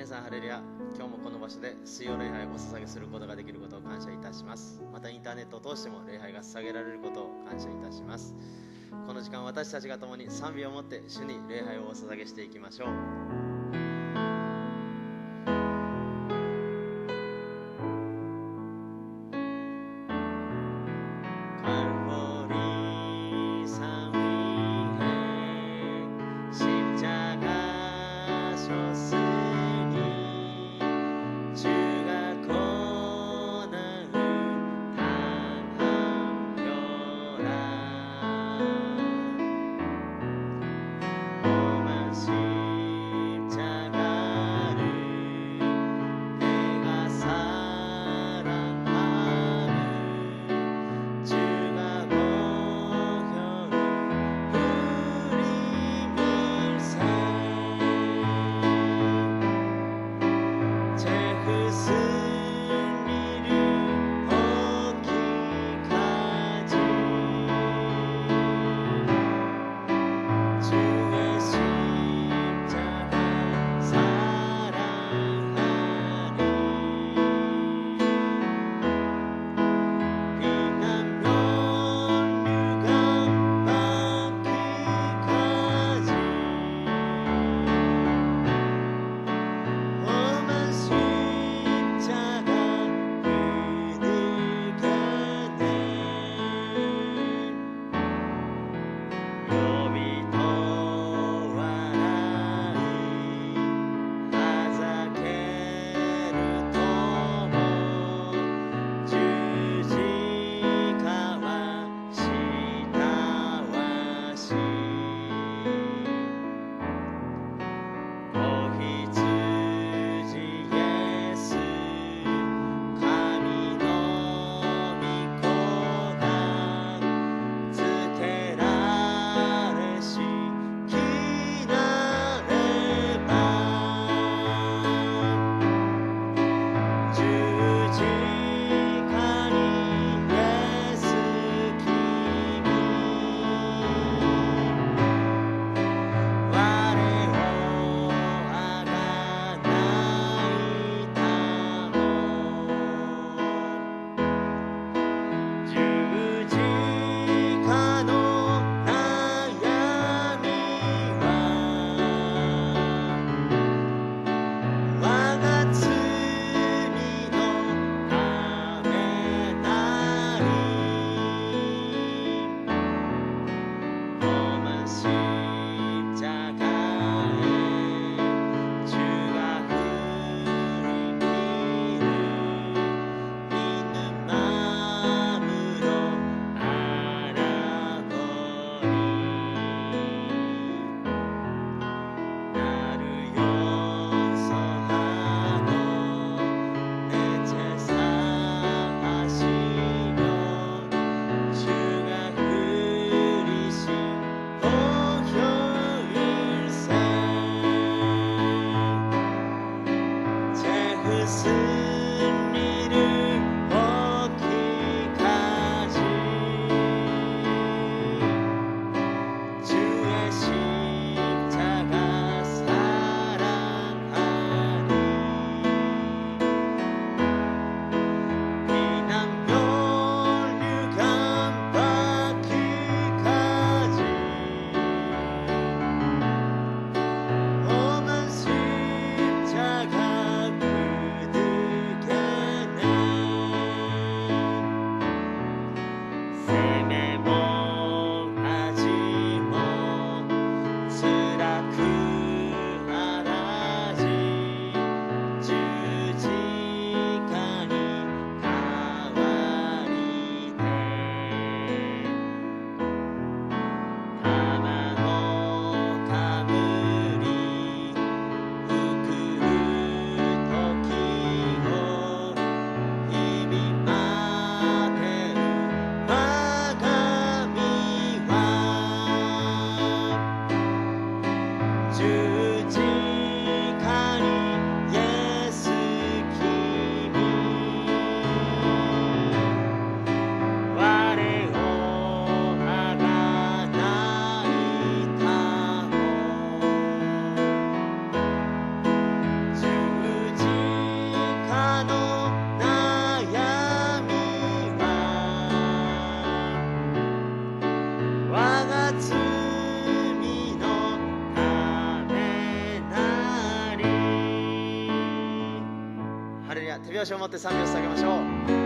皆さんハレルヤ。今日もこの場所で水曜礼拝をお捧げすることができることを感謝いたします。またインターネットを通しても礼拝が捧げられることを感謝いたします。この時間私たちが共に賛美をもって主に礼拝をお捧げしていきましょう。主手拍子を持って賛美を捧げましょう。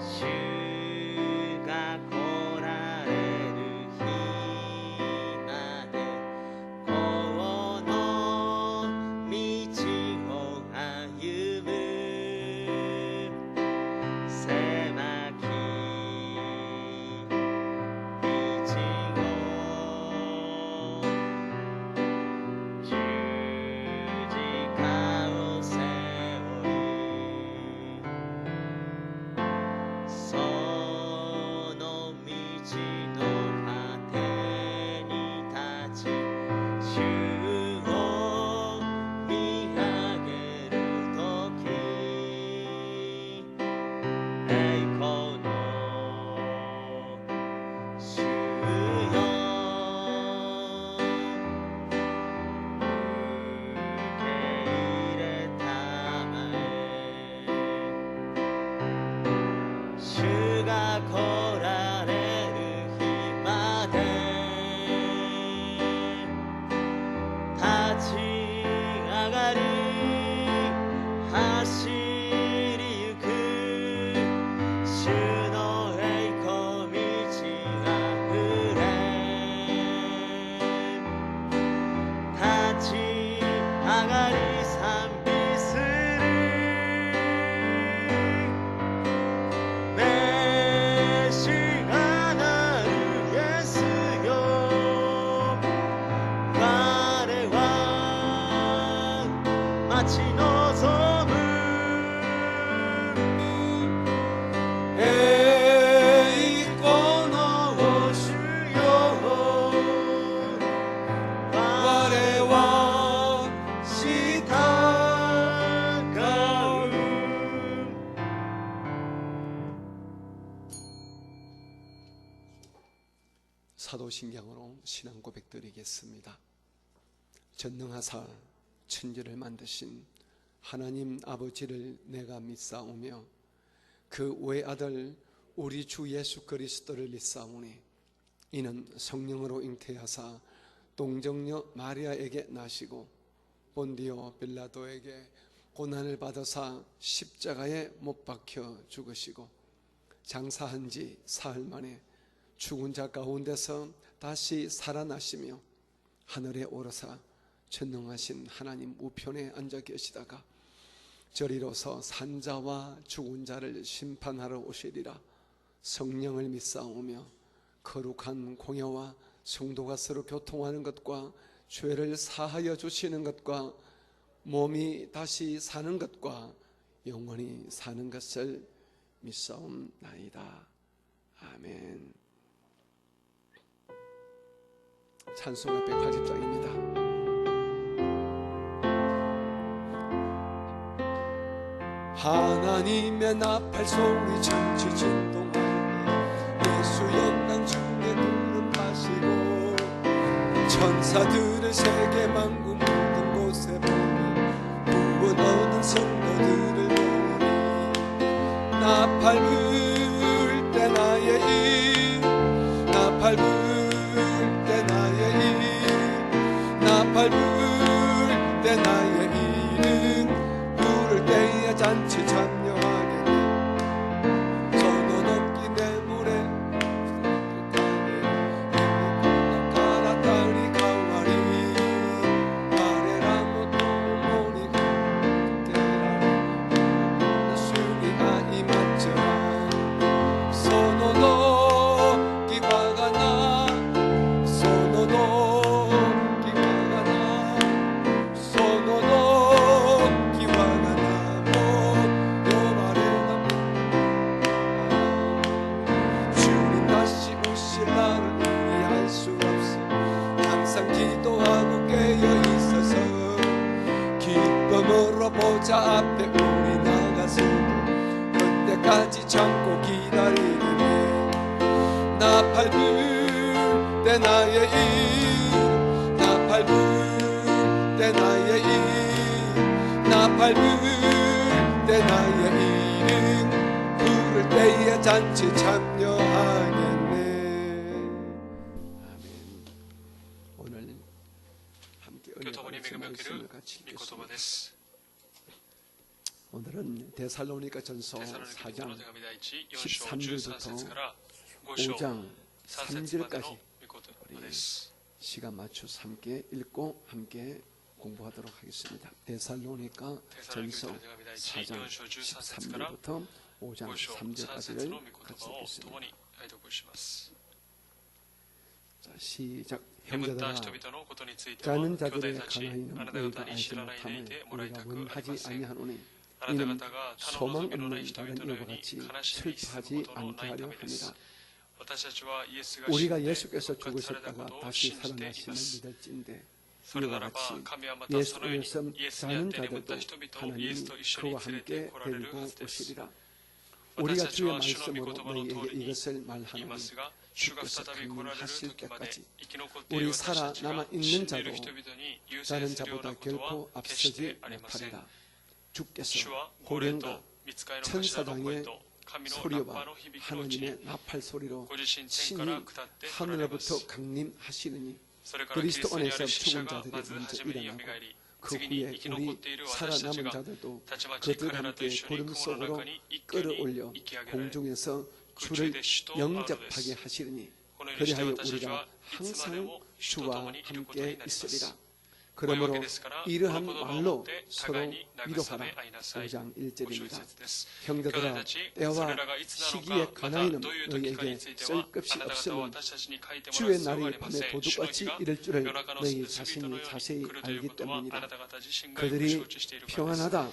主が来られる日 신경으로 신앙 고백드리겠습니다. 전능하사 천지를 만드신 하나님 아버지를 내가 믿사오며 그 외아들 우리 주 예수 그리스도를 믿사오니 이는 성령으로 잉태하사 동정녀 마리아에게 나시고 본디오 빌라도에게 고난을 받으사 십자가에 못 박혀 죽으시고 장사한 지 사흘 만에 죽은 자 가운데서 다시 살아나시며 하늘에 오르사 전능하신 하나님 우편에 앉아 계시다가 저리로서 산자와 죽은 자를 심판하러 오시리라. 성령을 믿사오며 거룩한 공예와 성도가 서로 교통하는 것과 죄를 사하여 주시는 것과 몸이 다시 사는 것과 영원히 사는 것을 믿사옵나이다. 아멘. 찬송가 180장입니다. 하나님의 나팔 소리 천지 진동하니 예수 영광 중에 구름 마시고 천사들을 세계 만국 모든 곳에 보니 구원 얻은 성도들을 보니 나팔 불 때 나의 일 나팔 불 때 나의 일 나팔 불 때 나의 일은 부를 때에 잔치 참여하겠네. 선원 없기 내물에 가라다리 가와리 아래라 모토 모니 깨라 술이 아이 맞지마 선원도 기화가 나 선원도 기화가 나 선원도 기화가 나 주님 다시 오실 날을 의미할 수 없어 항상 기도하고 깨어 있어서 기쁨으로 보좌 앞에 우리 나가서고 그때까지 참고 기다리니 나팔 불 때 나의 일 나팔 불 때 나의 일 나팔 불 때 나의 일은 부를 때에 잔치 참여하겠네. 아멘. 오늘 함께 은혜의 말씀을 같이 읽겠습니다. 오늘은 데살로니가 전서 4장 13절부터 5장 3절까지 우리 시간 맞춰서 함께 읽고 함께 공부하도록 하겠습니다. 데살로니가 전서 4장 13절부터 5장 3절까지를 같이 읽겠습니다. 자, 시작. 형제들아, 자는 자들의 가나이는 너희가 알지 못함을 우리가 원하지 아니하노니 이는 소망 없는 다른 이와 같이 슬퍼하지 않게 하려 합니다. 우리가 예수께서 죽으셨다가 다시 살아나심을 믿을진데 이와 같이 예수 안에서 사는 자들도 하나님이 그와 함께 데리고 오시리라. 우리가 주의 말씀으로 너희에게 이것을 말하노니 주께서 강림하실 때까지 우리 살아 남아있는 자도 다른 자보다 결코 앞서지 못하리라. 주께서 고령과 천사장의 소리와 하나님의 나팔 소리로 친히 하늘로부터 강림하시느니 그리스도 안에서 죽은 자들이 먼저 일어나고 그 후에 우리 살아남은 자들도 그들 함께 구름 속으로 끌어올려 공중에서 주를 영접하게 하시리니 그리하여 우리가 항상 주와 함께 있으리라. 그러므로 이러한 말로 서로 위로하라. 5장 1절입니다. 형제들아, 때와 시기의 가나이는 너희에게 쓸 것이 없으면 주의 날이 밤에 도둑같이 이를 줄을 너희 자신이 자세히 알기 때문이라. 그들이 평안하다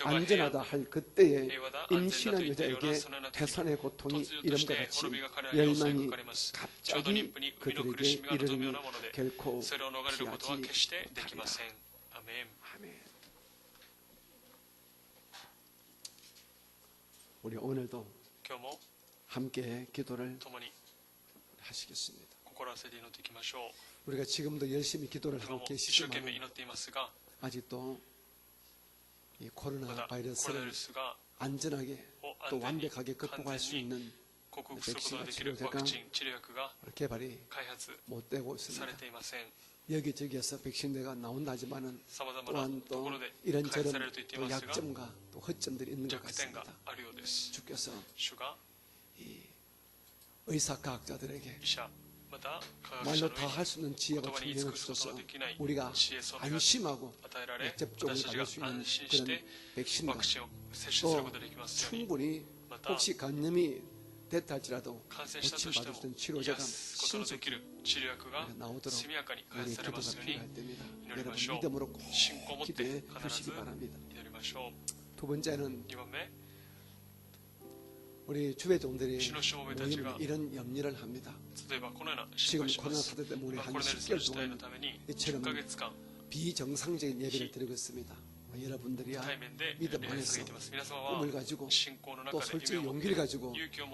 안전하다 할 그때에 임신한 여자에게 태산의 고통이 이름과 같이 멸망이 갑자기 그들에게 이르르니 결코 피하지 못하리라. 아멘. 우리 오늘도 함께 기도를 하시겠습니다. 우리가 지금도 열심히 기도를 하고 계시지만 아직도 이 코로나 바이러스를 안전하게 또 완벽하게 극복할 수 있는 백신과 치료제가 개발이 못 되고 있습니다. 여기저기에서 백신대가 나온다지만은 또한 또 이런저런 또 약점과 또 허점들이 있는 것 같습니다. 주께서 이 의사과학자들에게 말로 다 할 수 있는 지혜와 총명을 주셔서 우리가 안심하고 접종을 받을 수 있는 그런 백신과 또 충분히 혹시 감염이 됐다 할지라도 고침받을 수 있는 치료제가 신속히 나오도록 우리의 기도가 필요할 때입니다. 여러분 믿음으로 꼭 기도해 주시기 바랍니다. 두 번째는 우리 주회종들이 모이면 이런 염려를 합니다. 지금 코로나 사태 때문에 한 10개월 동안 이처럼 비정상적인 예배를 드리고 있습니다. 여러분들이야 믿음 안에서 꿈을 가지고 또 솔직히 용기를 가지고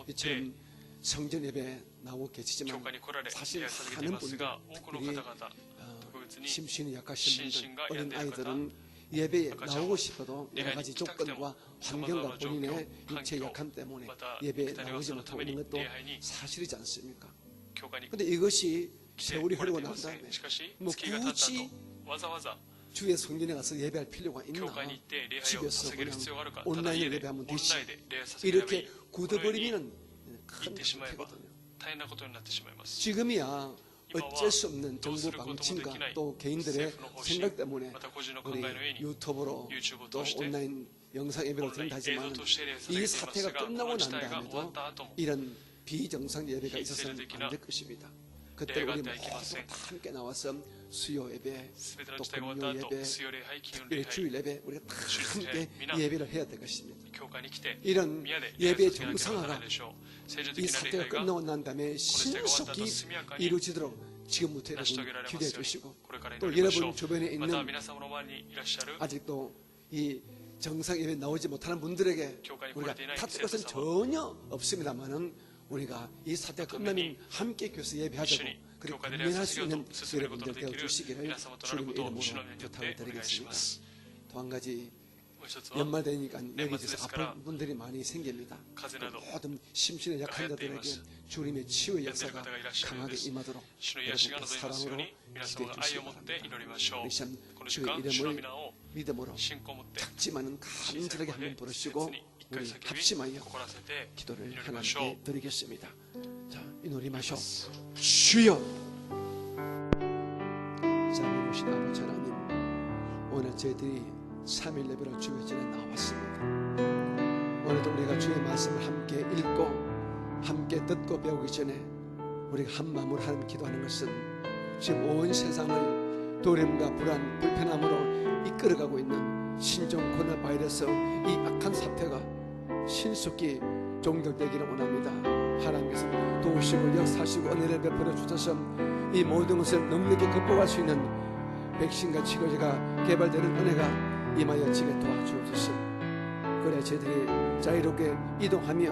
이처럼 성전 예배에 나오고 계시지만 사실 많은 분들 특히 심신이 약하신 분들 어린 아이들은 예배에 나오고 싶어도 여러 가지 조건과 환경과 본인의 육체의 약함 때문에 예배에 나오지 못하고 있는 것도 사실이지 않습니까? 그런데 이것이 세월이 흐르고 난 다음에 뭐 굳이 주의 성전에 가서 예배할 필요가 있나? 집에서 그냥 온라인으로 예배하면 되지. 이렇게 굳어버리면 큰 문제거든요. 지금이야 어쩔 수 없는 정부 방침과 또 개인들의 생각 때문에 우리 유튜브로 또 온라인 영상 예배를 드린다지만 이 사태가 끝나고 난 다음에도 이런 비정상 예배가 있어서는 안 될 것입니다. 그때 우리 모두 다 함께 나와서 수요 예배, 또 금요 예배, 특별히 주일 예배 우리가 다 함께 예배를 해야 될 것입니다. 이런 예배 정상화가 이 사태가 끝나고 난 다음에 신속히 이루어지도록 지금부터 여러분 기도해 주시고 또 여러분 주변에 있는 아직도 이 정상 예배 나오지 못하는 분들에게 우리가 탓할 것은 전혀 없습니다만은 우리가 이 사태가 끝나면 함께 교회에서 예배하자고 그리고 건면할 수 있는 여러분들 되어주시기를 주님의 이름으로 부탁을 드리겠습니다. 또 한 가지 연말 되니까 여기저기서 아픈 분들이 많이 생깁니다. 모든 심신의 약한 자들에게 주님의 치유의 역사가 강하게 임하도록 여러분께 사랑으로 기도해 주시기 바랍니다. 우리 시험 주의 이름을 믿음으로 작지만은 간절하게 한번 부르시고 우리 합심하여 기도를 하나님께 드리겠습니다. 자, 이 노래 마셔. 주여. 자비로우신 아버지 하나님, 오늘 저희들이 3일 예배로 주의 전에 나왔습니다. 오늘도 우리가 주의 말씀을 함께 읽고 함께 듣고 배우기 전에 우리가 한 마음으로 하나님 기도하는 것은 지금 온 세상을 두려움과 불안, 불편함으로 이끌어가고 있는 신종 코로나 바이러스 이 악한 사태가 신속히 종결되기를 원합니다. 하나님께서 도우시고 역사하시고 은혜를 베풀어 주셔서 이 모든 것을 능력있게 극복할 수 있는 백신과 치료제가 개발되는 은혜가 임하여 지게 도와주옵소서. 그래 저희들이 자유롭게 이동하며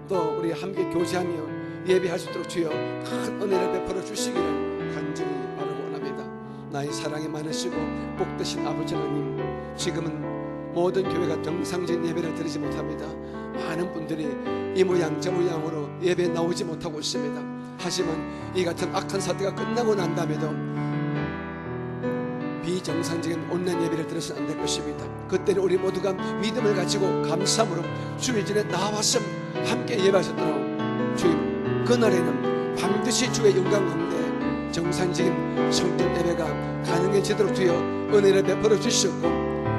또 우리 함께 교제하며 예배할 수 있도록 주여 큰 은혜를 베풀어 주시기를 간절히 바라고 원합니다. 나의 사랑이 많으시고 복되신 아버지 하나님, 지금은 모든 교회가 정상적인 예배를 드리지 못합니다. 많은 분들이 이 모양 저 모양으로 예배에 나오지 못하고 있습니다. 하지만 이 같은 악한 사태가 끝나고 난 다음에도 비정상적인 온라인 예배를 드려서는 안 될 것입니다. 그때는 우리 모두가 믿음을 가지고 감사함으로 주의 전에 나와서 함께 예배하셨도록 주님, 그날에는 반드시 주의 영광 가운데 정상적인 성전 예배가 가능해지도록 주여 은혜를 베풀어 주시고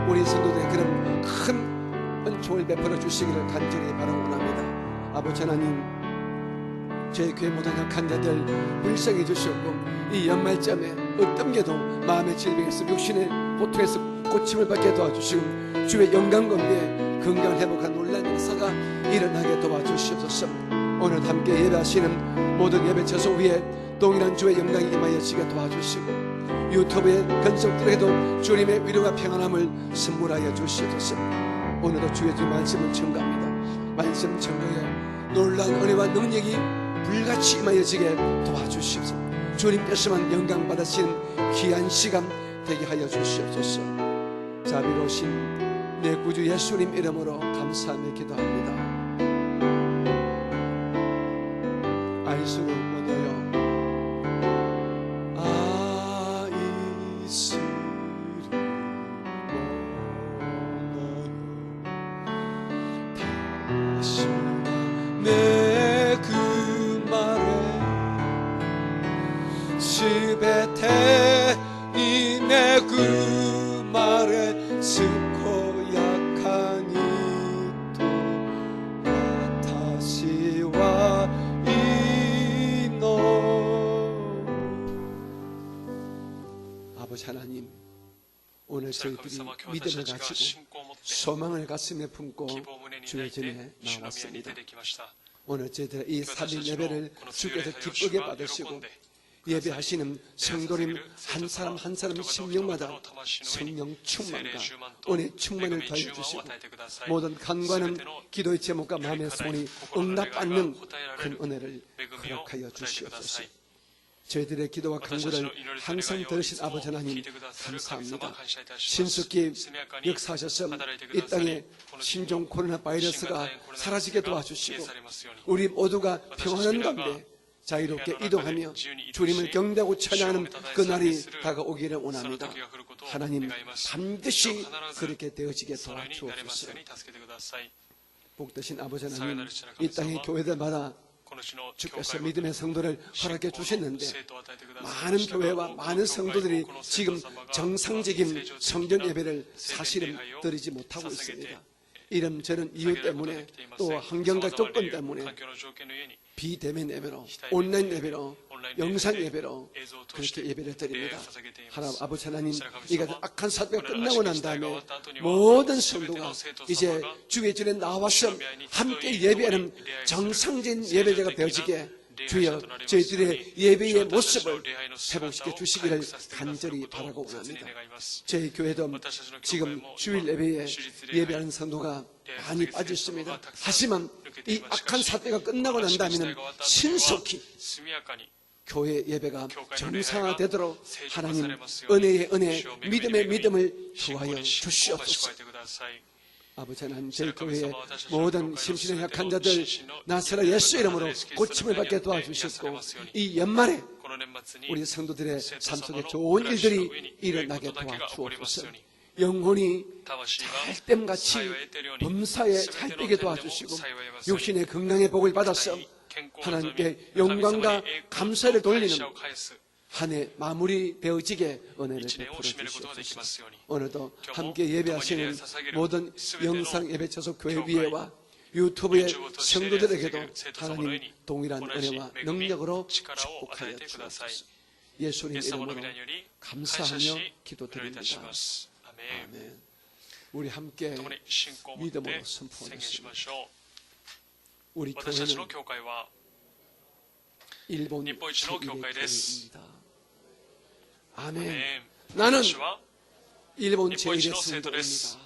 우리 성도들의 그런 큰 은총을 베풀어 주시기를 간절히 바라고 원합니다. 아버지 하나님, 저희 교회 모든 약한 자들 불쌍해 주시고 이 연말쯤에 어떤 게도 마음의 질병에서 육신의 고통에서 고침을 받게 도와주시고 주의 영광 가운데 건강을 회복한 놀라운 역사가 일어나게 도와주시옵소서. 오늘 함께 예배하시는 모든 예배 처소 위에 동일한 주의 영광이 임하여지게 도와주시고 유튜브의 건속들에게도 주님의 위로와 평안함을 선물하여 주시옵소서. 오늘도 주의 주 말씀을 청구합니다. 말씀 청구에 놀라운 은혜와 능력이 불같이 임하여지게 도와주시옵소서. 주님께서만 영광 받으시는 귀한 시간 되게 하여 주시옵소서. 자비로우신 내 구주 예수님 이름으로 감사하며 기도합니다. 아이스로 모여요. 아이스로 모여요. 다시 내 그 말에 시베테님의 그 말에 스코 약한 이도 와타시와 이노. 아버지 하나님, 오늘 저희들이 믿음을 가지고 소망을 가슴에 품고 주의 전에 나왔습니다. 오늘 저희들의 이 살인 예배를 주께서 기쁘게 받으시고 예배하시는 성도님 한 사람 한 사람 심령마다 성령 충만과 은혜 충만을 더해 주시고 모든 간과는 기도의 제목과 마음의 소원이 응답받는 큰 은혜를 허락하여 주시옵소서. 저희들의 기도와 간구를 항상 들으신 아버지 하나님 감사합니다. 신속히 역사하셔서 이 땅에 신종 코로나 바이러스가 사라지게 도와주시고 우리 모두가 평안한 가운데 자유롭게 이동하며 주님을 경배하고 찬양하는 그날이 다가오기를 원합니다. 하나님 반드시 그렇게 되어지게 도와주옵소서. 복되신 아버지 하나님, 이 땅의 교회들마다 주께서 믿음의 성도를 허락해 주셨는데 많은 교회와 많은 성도들이 지금 정상적인 성전 예배를 사실은 드리지 못하고 있습니다. 이런저런 이유 때문에 또 환경과 조건 때문에 비대면 예배로, 온라인 예배로, 영상 예배로 그렇게 예배를 드립니다. 아버지 하나님, 이 같은 악한 사태가 끝나고 난 다음에 모든 성도가 이제 주의 전에 나와서 함께 예배하는 정상적인 예배자가 되어지게 주여 저희들의 예배의 모습을 회복시켜 주시기를 간절히 바라고 원합니다. 저희 교회도 지금 주일 예배에 예배하는 성도가 많이 빠졌습니다. 하지만 이 악한 사태가 끝나고 난 다음에는 신속히 교회 예배가 정상화되도록 하나님 은혜의 은혜, 믿음의 믿음을 더하여 주시옵소서. 아버지 하나님, 저희 교회의 모든 심신의 약한 자들 나사라 예수 이름으로 고침을 받게 도와주셨고 이 연말에 우리 성도들의 삶 속에 좋은 일들이 일어나게 도와주옵소서. 영혼이 잘됨같이 범사에 잘 되게 도와주시고 육신의 건강의 복을 받아서 하나님께 영광과 감사를 돌리는 한 해 마무리 되어지게 은혜를 베풀어 주시옵소서. 오늘도 함께 예배하시는 모든 영상 예배 접속 교회 위에와 유튜브의 성도들에게도 하나님 동일한 은혜와 능력으로 축복하여 주옵소서. 예수님 이름으로 감사하며 기도드립니다. 아멘. 우리 함께 믿음으로 선포하겠습니다. 우리 교회는 일본 제1의 아멘. 나는 일본 제1의 성도입니다.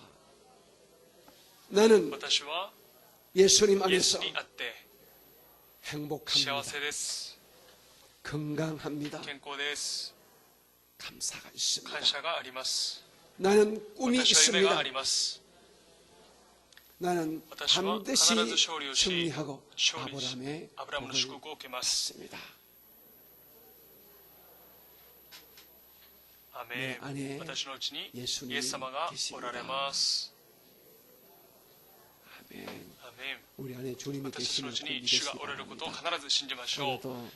나는 예수님 안에서 행복합니다. 건강합니다. 감사가 있습니다. 나는 꿈이 있습니다. 나는 반드시 승리하고 아브라함의 복을 받습니다. 내 안에 예수님이 계십니다. 아멘. 우리 안에 주님이 계시는 그 믿으시기 바랍니다. 오늘도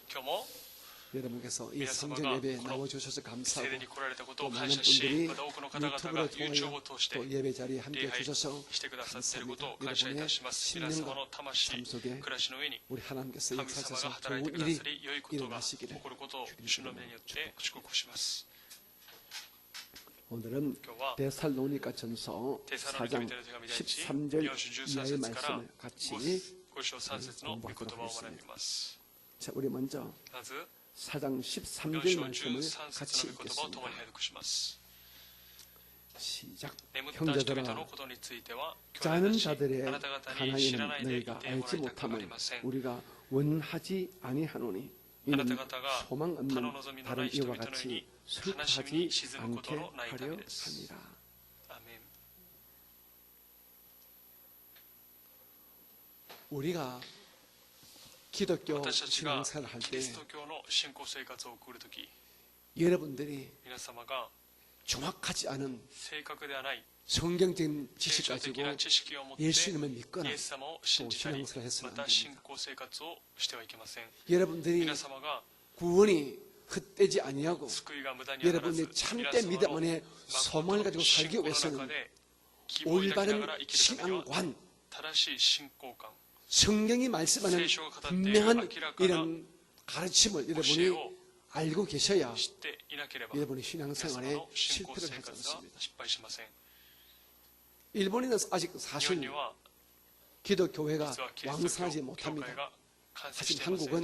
여러분께서 이 성전 예배에 나와주셔서 감사하고 또 많은 분들이 유튜브를 통하여 또 예배 자리에 함께 해주셔서 감사합니다. 여러분의 심령과 삶 속에 우리 하나님께서 역사하셔서 좋은 일이 일어나시기를 주님으로 축복합니다. 오늘은 데살로니가 전서 4장 13절 이하의 말씀을 같이 공부하도록 하겠습니다. 자, 우리 먼저 4장 13절 말씀을 같이 읽겠습니다. 시작. 형제들아, 자는 자들의 가난이는 너희가 알지 못함을 우리가 원하지 아니하노니 이는 소망 없는 다른 이와 같이 슬퍼하지 않게 하려 합니다. 우리가 기독교 신앙생활을 할 때 여러분들이 정확하지 않은 성경적인 지식 가지고 예수님을 믿거나 또 신앙생활을 해서는 안 됩니다. 여러분들이 구원이 헛되지 아니하고 여러분의 참된 믿음 안에 소망을 가지고 살기 위해서는 올바른 신앙관, 성경이 말씀하는 분명한 이런 가르침을 여러분이 알고 계셔야 여러분의 신앙생활에 실패를 하지 않습니다. 일본에는 아직 사실 기독교회가 왕성하지 못합니다. 하지만 한국은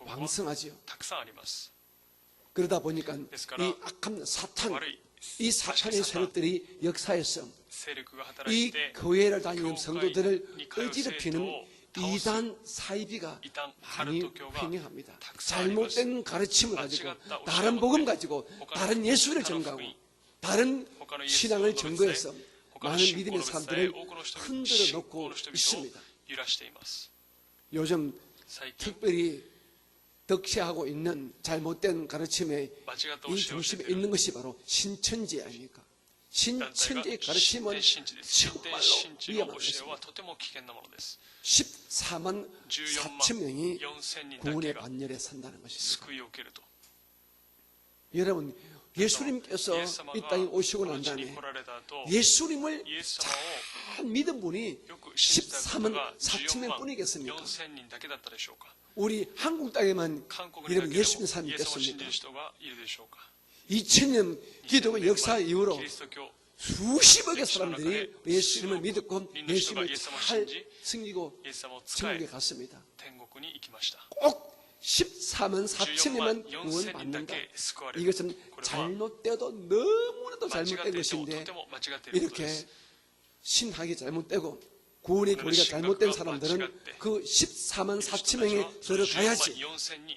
왕성하지요. 그러다 보니까 이 악한 사탄, 이 사탄의 세력들이 역사에서 이 교회를 다니는 성도들을 어지럽히는 이단 사이비가 많이 횡행합니다. 잘못된 가르침을 가지고 다른 복음 가지고 다른 예수를 전가하고 다른 신앙을 전거해서 많은 믿음의 사람들을 흔들어 놓고 있습니다. 요즘 특별히 덕시하고 있는 잘못된 가르침의 이 중심에 있는 것이 바로 신천지 아닙니까? 신천지의 가르침은 정말로 위험한 것입니다. 14만 4천 명이 구원의 반열에 산다는 것입니다. 여러분, 예수님께서 이 땅에 오시고 난 다음에 예수님을 잘 믿은 분이 14만 4천 명 뿐이겠습니까? 우리 한국 땅에만 여러분 예수님 사람이 있겠습니까? 2000년 기독교 역사 이후로 수십억의 사람들이 예수님을 믿었고 예수님을 잘 섬기고 천국에 갔습니다. 꼭 14만 4천에만 구원 받는다. 이것은 잘못되어도 너무나도 잘못된 것인데 이렇게 신학이 잘못되고 구원의 교리가 잘못된 사람들은 그 14만 4천 명에 들어가야지.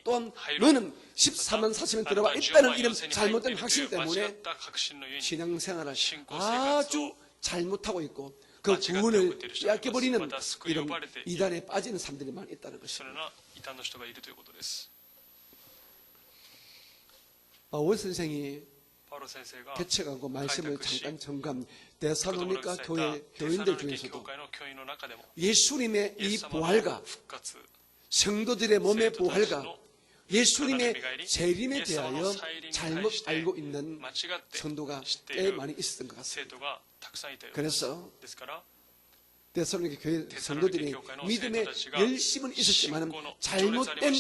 또한 너는 14만 4천 명 들어와 있다는 이런 잘못된 확신 때문에 신앙생활을 아주 잘못하고 있고 그 구원을 빼앗겨버리는 이런 이단에 빠지는 사람들이 많이 있다는 것입니다. 바울 선생이 개척하고 말씀을 잠깐 점검 데살로니가 교회 교인들 중에서도 예수님의 이 부활과 성도들의 몸의 부활과 예수님의 재림에 대하여 잘못 알고 있는 성도가 꽤 많이 있었던 것 같습니다. 그래서 데살로니가 교회 성도들이 믿음에 열심은 있었지만 잘못된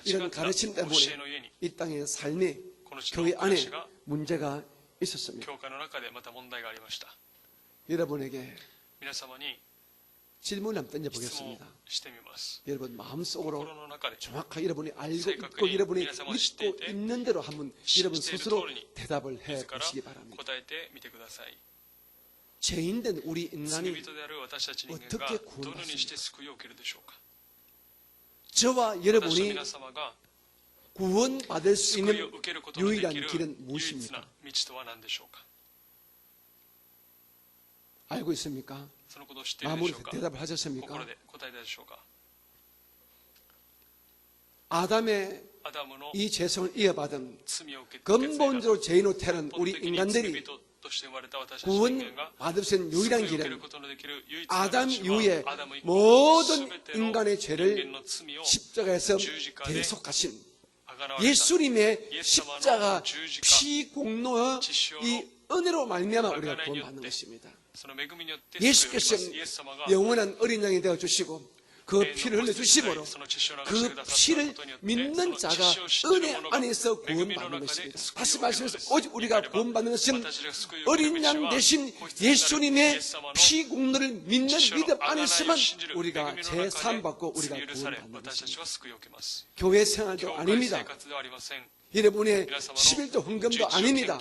이런 가르침 때문에 이 땅의 삶이 교회 안에 문제가 있었습니다. 여러분에게 질문을 한번 던져보겠습니다. 여러분 마음속으로 정확하게 여러분이 알고 있고 여러분이 믿고 있는 대로 한번 여러분 스스로 대답을 해보시기 바랍니다. 죄인된 우리 인간이 어떻게 구원받습니까? 저와 여러분이 구원받을 수 있는 유일한 길은 무엇입니까? 알고 있습니까? 마무리 대답을 하셨습니까? 아담의 이 죄성을 이어받은 근본적으로 죄인으로 태어난 우리 인간들이 구원받을 수 있는 유일한 길은 아담 이후에 모든 인간의 죄를 십자가에서 대속하신 예수님의 십자가 피 공로의 이 은혜로 말미암아 우리가 구원받는 것입니다. 예수께서 영원한 어린 양이 되어 주시고 그 피를 흘려주심으로 그 피를 믿는 자가 은혜 안에서 구원받는 것입니다. 다시 말씀해서 오직 우리가 구원받는 것은 어린 양 대신 예수님의 피 공로를 믿는 믿음 안에서만 우리가 제사함받고 우리가 구원받는 것입니다. 교회 생활도 아닙니다. 여러분의 11조 헌금도 아닙니다.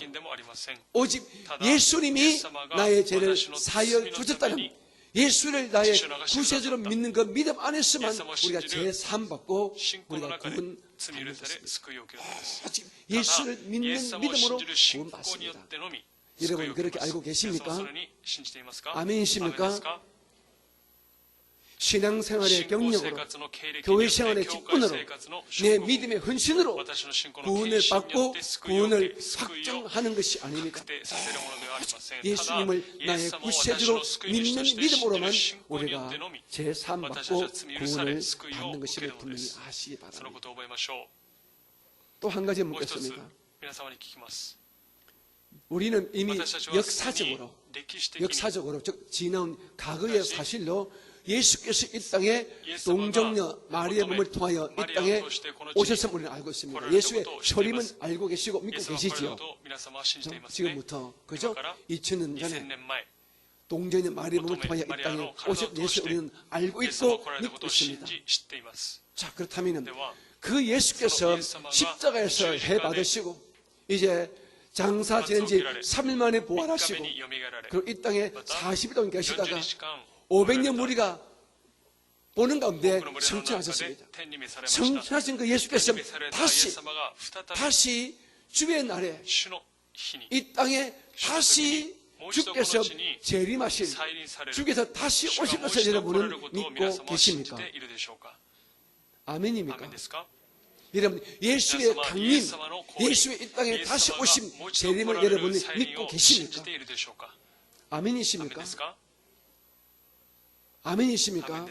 오직 예수님이 나의 죄를 사하여 주셨다는 예수를 나의 구세주로 믿는 그 믿음 안에서만 우리가 제사함 받고 우리가 구원 받는 것입니다. 오직 예수를 믿는 믿음으로 구원 받습니다. 여러분 그렇게 알고 계십니까? 아멘이십니까? 신앙생활의 경력으로, 교회 생활의 직분으로, 내 믿음의 헌신으로 구원을 받고 구원을 확정하는 것이 아닙니다. 예수님을 나의 구세주로 믿는 믿음으로만 우리가 제사함 받고 구원을 받는 것임을 분명히 아시기 바랍니다. 또 한 가지 묻겠습니다. 우리는 이미 역사적으로 즉 지나온 과거의 사실로 예수께서 이 땅에 동정녀 마리아의 몸을 통하여 이 땅에 오셨음을 우리는 알고 있습니다. 예수의 초림은 알고 계시고 믿고 계시지요. 지금부터 그죠? 2000년 전에 동정녀 마리아의 몸을 통하여 이 땅에 오신 예수 우리는 알고 있고 믿고 있습니다. 자, 그렇다면 그 예수께서 십자가에서 해받으시고 이제 장사 지낸 지 3일 만에 부활하시고 그리고 이 땅에 40일 동안 계시다가 500년 무리가 보는 가운데 성천하셨습니다. 성천하신 그 예수께서 다시 주의 날에 이 땅에 다시 주께서 재림하실 주께서 다시 오실 것을 여러분은 믿고 계십니까? 아멘입니까? 여러분 예수의 강림, 예수의 이 땅에 다시 오심 재림을 여러분이 믿고 계십니까? 아멘이십니까? 아멘이십니까?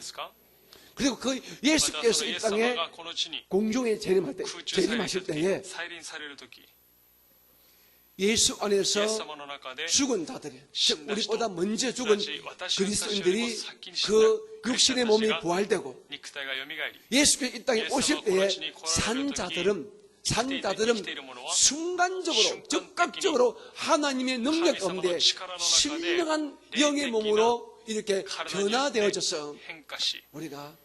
그리고 그 예수께서 이 땅에 공중에 재림하실 때에 예수 안에서 죽은 자들이, 즉 우리보다 먼저 죽은 그리스도인들이 그 육신의 몸이 부활되고 예수께서 이 땅에 오실 때에 산 자들은 순간적으로 즉각적으로 하나님의 능력 가운데 신령한 영의 몸으로 이렇게 변화되어져서 우리가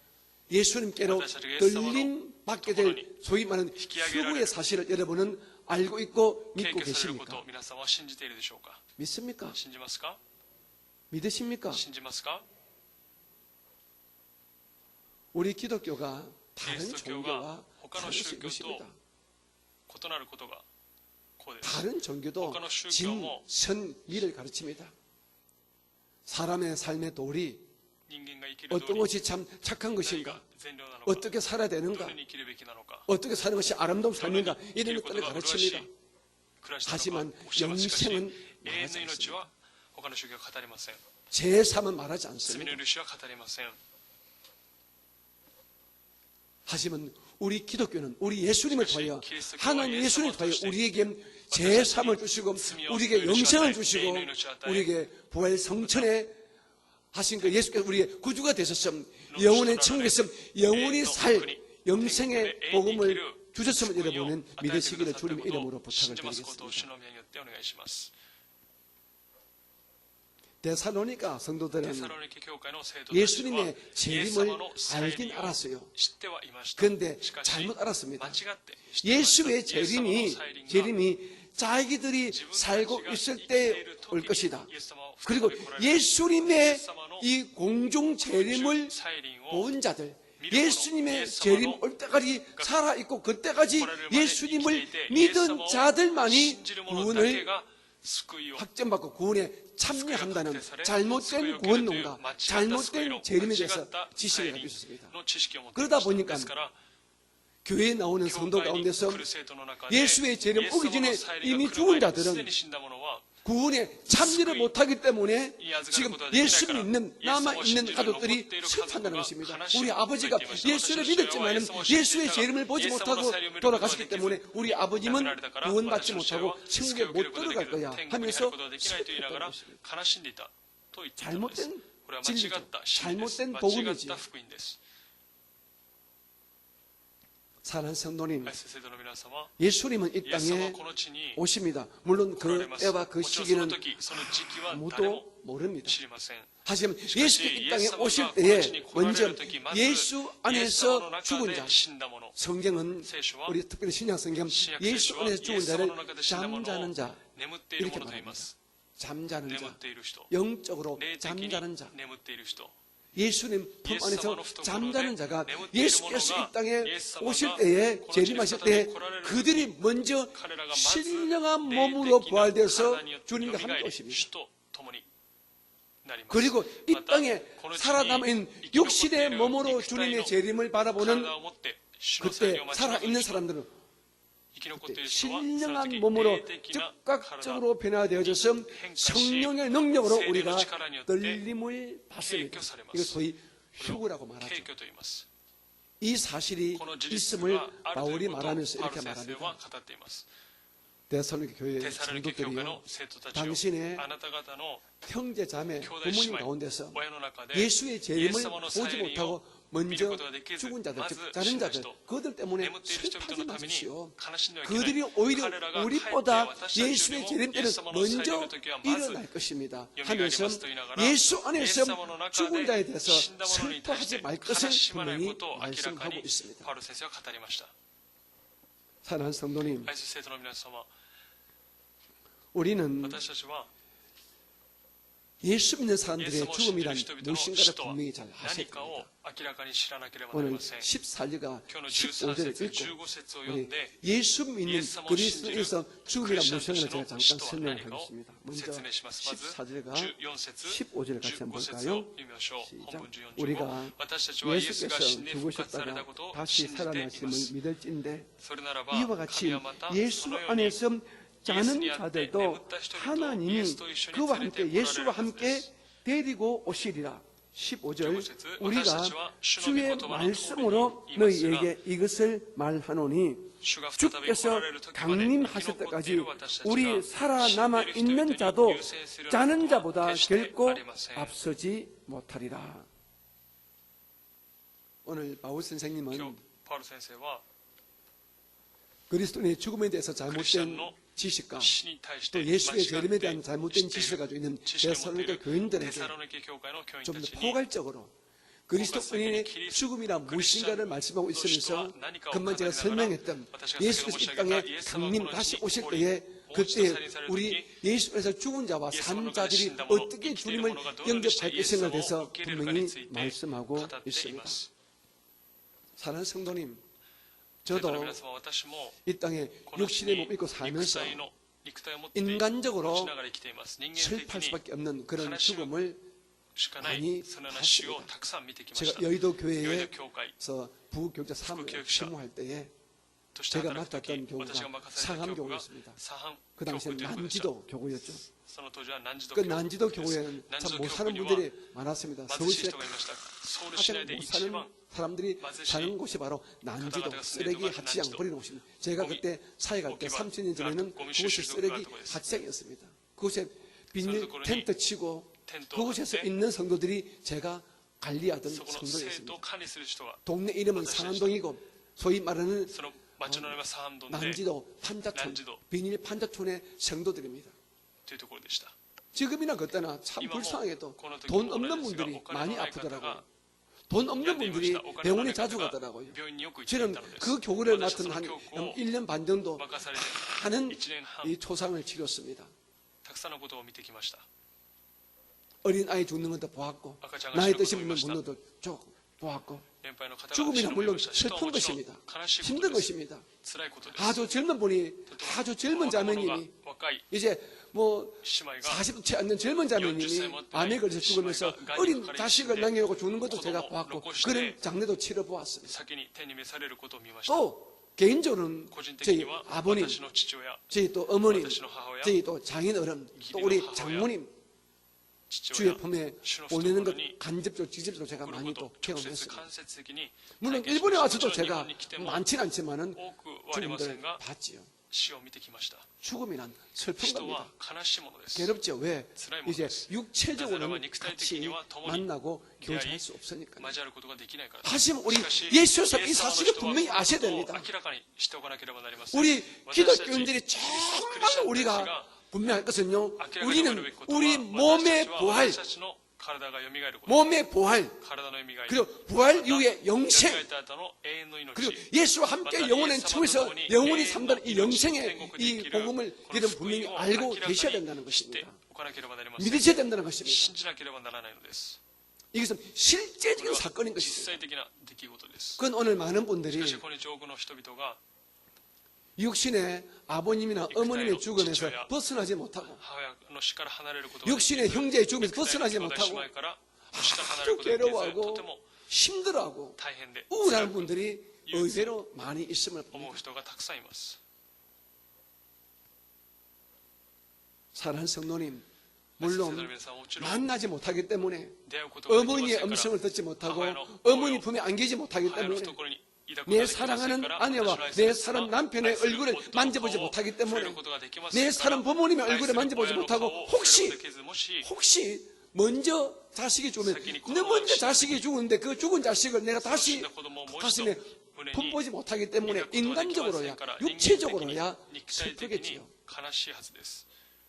예수님께로 끌림 받게 될 소위 말하는 휴구의 사실을 여러분은 알고 있고 믿고 계십니까? 믿습니까? 믿으십니까? 우리 기독교가 다른 종교와 다를 수 있습니다. 다른 종교도 진, 선, 미를 가르칩니다. 사람의 삶의 도리, 어떤 것이 참 착한 것인가, 어떻게 살아야 되는가, 어떻게 사는 것이 아름다운 삶인가, 이런 것들을 가르칩니다. 하지만 영생은 말하지 않습니다. 제3은 말하지 않습니다. 하지만 우리 기독교는 우리 예수님을 통하여 하나님 예수님을 통하여 우리에게 제3을 주시고 우리에게 영생을 주시고 우리에게 부활 성천에 하신 그 예수께서 우리의 구주가 되셨음 영원의 천국에서 영원히 살 영생의 복음을 주셨음을 여러분은 믿으시기를 주님의 이름으로 부탁을 드리겠습니다. 데살로니가 성도들은 예수님의 재림을 알긴 알았어요. 그런데 잘못 알았습니다. 예수의 재림이 자기들이 살고 있을 때 올 것이다. 그리고 예수님의 이 공중 재림을 본 자들, 예수님의 재림 올 때까지 살아있고 그때까지 예수님을 믿은 자들만이 구원을 확정받고 구원에 참여한다는 잘못된 구원론과 잘못된 재림에 대해서 지식을 가지고 있었습니다. 그러다 보니까 교회에 나오는 성도 가운데서 예수의 재림 오기 전에 이미 죽은 자들은 구원에 참여를 못하기 때문에 지금 예수 믿는 남아있는 가족들이 슬퍼한다는 것입니다. 우리 아버지가 예수를 믿었지만 예수의 재림을 보지 못하고 돌아가셨기 때문에 우리 아버님은 구원받지 못하고 천국에 못 들어갈 거야 하면서 슬퍼했다는 것입니다. 잘못된 진리죠. 잘못된 복음이지. 사랑하는 성도님, 예수님은 이 땅에 오십니다. 물론 그 때와 그 시기는 아무도 모릅니다. 하지만 예수께서 이 땅에 오실 때에 먼저 예수 안에서 죽은 자, 성경은 우리 특별히 신약 성경 예수 안에서 죽은 자를 잠자는 자 이렇게 말합니다. 잠자는 자, 영적으로 잠자는 자, 예수님 품 안에서 잠자는 자가 예수께서 이 땅에 오실 때에, 재림하실 때에 그들이 먼저 신령한 몸으로 부활되어서 주님과 함께 오십니다. 그리고 이 땅에 살아남은 육신의 몸으로 주님의 재림을 바라보는 그때 살아있는 사람들은 그때 신령한 몸으로 즉각적으로 변화되어져서 성령의 능력으로 우리가 떨림을 받습니다. 이거 소위 휴거라고 말하죠. 이 사실이 있음을 바울이 말하면서 이렇게 말합니다. 데살로니가 교회의 성도들이요, 당신의 형제 자매 부모님 가운데서 예수의 재림을 보지 못하고 먼저 죽은 자들, 즉 자는 자들, 그들 때문에 슬퍼하지 마십시오. 그들이 오히려 우리보다 예수의 재림 때는 먼저 일어날 것입니다 하면서 예수 안에서 죽은 자에 대해서 슬퍼하지 말 것을 분명히 말씀하고 있습니다. 사랑하는 성도님, 우리는 예수 믿는 사람들의 죽음이란 무엇인가를 분명히 잘 아셔야 됩니다. 오늘 14절과 15절을 읽고 우리 예수 믿는 그리스도에서 죽음이란 무엇인가를 제가 잠깐 설명하겠습니다. 먼저 14절과 15절을 같이 한번 볼까요? 시작. 우리가 예수께서 죽으셨다가 다시 살아나심을 믿을진데 이와 같이 예수 안에서 자는 자들도 하나님이 그와 함께 예수와 함께 데리고 오시리라. 15절 우리가 주의 말씀으로 너희에게 이것을 말하노니 주께서 강림하실 때까지 우리 살아남아 있는 자도 자는 자보다 결코 앞서지 못하리라. 오늘 바울 선생님은 그리스도의 죽음에 대해서 잘못된 지식과 또 예수의 재림에 대한 잘못된 지식을 가지고 있는 데살로니가 교인들에게 좀 더 포괄적으로 그리스도인의 죽음이란 무엇인가를 말씀하고 있으면서 금방 제가 설명했던 예수께서 이 땅에 강림 다시 오실 때에 그때 우리 예수께서 죽은 자와 산 자들이 어떻게 주님을 영접할 것인가에 대해서 분명히 말씀하고 있습니다. 사랑하는 성도님, 저도 이 땅에 육신의 몸을 입고 살면서 인간적으로 슬퍼할 수밖에 없는 그런 죽음을 많이 봤습니다. 제가 여의도 교회에서 부교육자 사무를 실무할 때에 제가 맡았던 교구가 상암교구였습니다. 그 당시에는 난지도 교구였죠. 그 난지도 교구에는 참 못 사는 분들이 많았습니다. 서울시에 가장 못 사는 사람들이 사는 곳이 바로 난지도 쓰레기 하치장 버리는 곳입니다. 제가 그때 사회 갈 때 30년 전에는 그곳이 쓰레기 하치장이었습니다. 그곳에 비닐 텐트 치고 그곳에서 있는 성도들이 제가 관리하던 성도였습니다. 동네 이름은 상암동이고 소위 말하는 난지도 판자촌, 비닐 판자촌의 성도들입니다. 지금이나 그때나 참 불쌍하게도 돈 없는 분들이 많이 아프더라고요. 돈 없는 분들이 병원에 자주 가더라고요. 저는 그 교구를 맡은 한 1년 반 정도 많은 이 초상을 치렀습니다. 어린 아이 죽는 것도 보았고 나이 드신 분도 쭉 보았고 죽음이란 물론 슬픈 것입니다. 힘든 것입니다. 아주 젊은 분이 아주 젊은 자매님이 이제 뭐 40도 채 않는 젊은 자매님이 암에 걸려서 죽으면서 어린 자식을 남겨오고 죽는 것도 제가 보았고 그런 장례도 치러보았습니다. 또 개인적으로는 저희 아버님, 저희 또 어머님, 저희 또 장인어른, 또 우리 장모님 주의 품에 보내는 것 간접적으로 직접적으로 제가 많이 또 경험했습니다. 물론 일본에 와서도 제가 많지는 않지만은 죽음들 봤지요. 죽음이란 슬픈 겁니다. 괴롭죠. 왜? 이제 육체적으로는 같이 만나고 교제할 수 없으니까요. 하지만 우리 예수께서 이 사실을 분명히 아셔야 됩니다. 우리 기독교인들이 정말 우리가 분명할 것은요, 우리는 우리 몸의 부활, 그리고 부활 이후의 영생, 그리고 예수와 함께 영원한 층에서 영원히 산다는 이 영생의 이 복음을 여러분 분명히 알고 계셔야 된다는 것입니다. 믿으셔야 된다는 것입니다. 이것은 실제적인 사건인 것입니다. 그건 오늘 많은 분들이 육신의 아버님이나 어머님의 죽음에서 벗어나지 못하고 육신의 형제의 죽음에서 벗어나지 못하고 아주 괴로워하고 힘들어하고 우울한 분들이 의외로 많이 있음을 봅니다. 사랑하는 성도님, 물론 만나지 못하기 때문에 어머니의 음성을 듣지 못하고 어머니 품에 안기지 못하기 때문에 내 사랑하는 아내와 내 사랑하는 남편의 얼굴을 만져보지 못하기 때문에 내 사랑하는 부모님의 얼굴을 만져보지 못하고 혹시 먼저 자식이 죽으면 너 먼저 자식이 죽었는데 그 죽은 자식을 내가 다시 가슴에 품보지 못하기 때문에 인간적으로야 육체적으로야 슬프겠지요.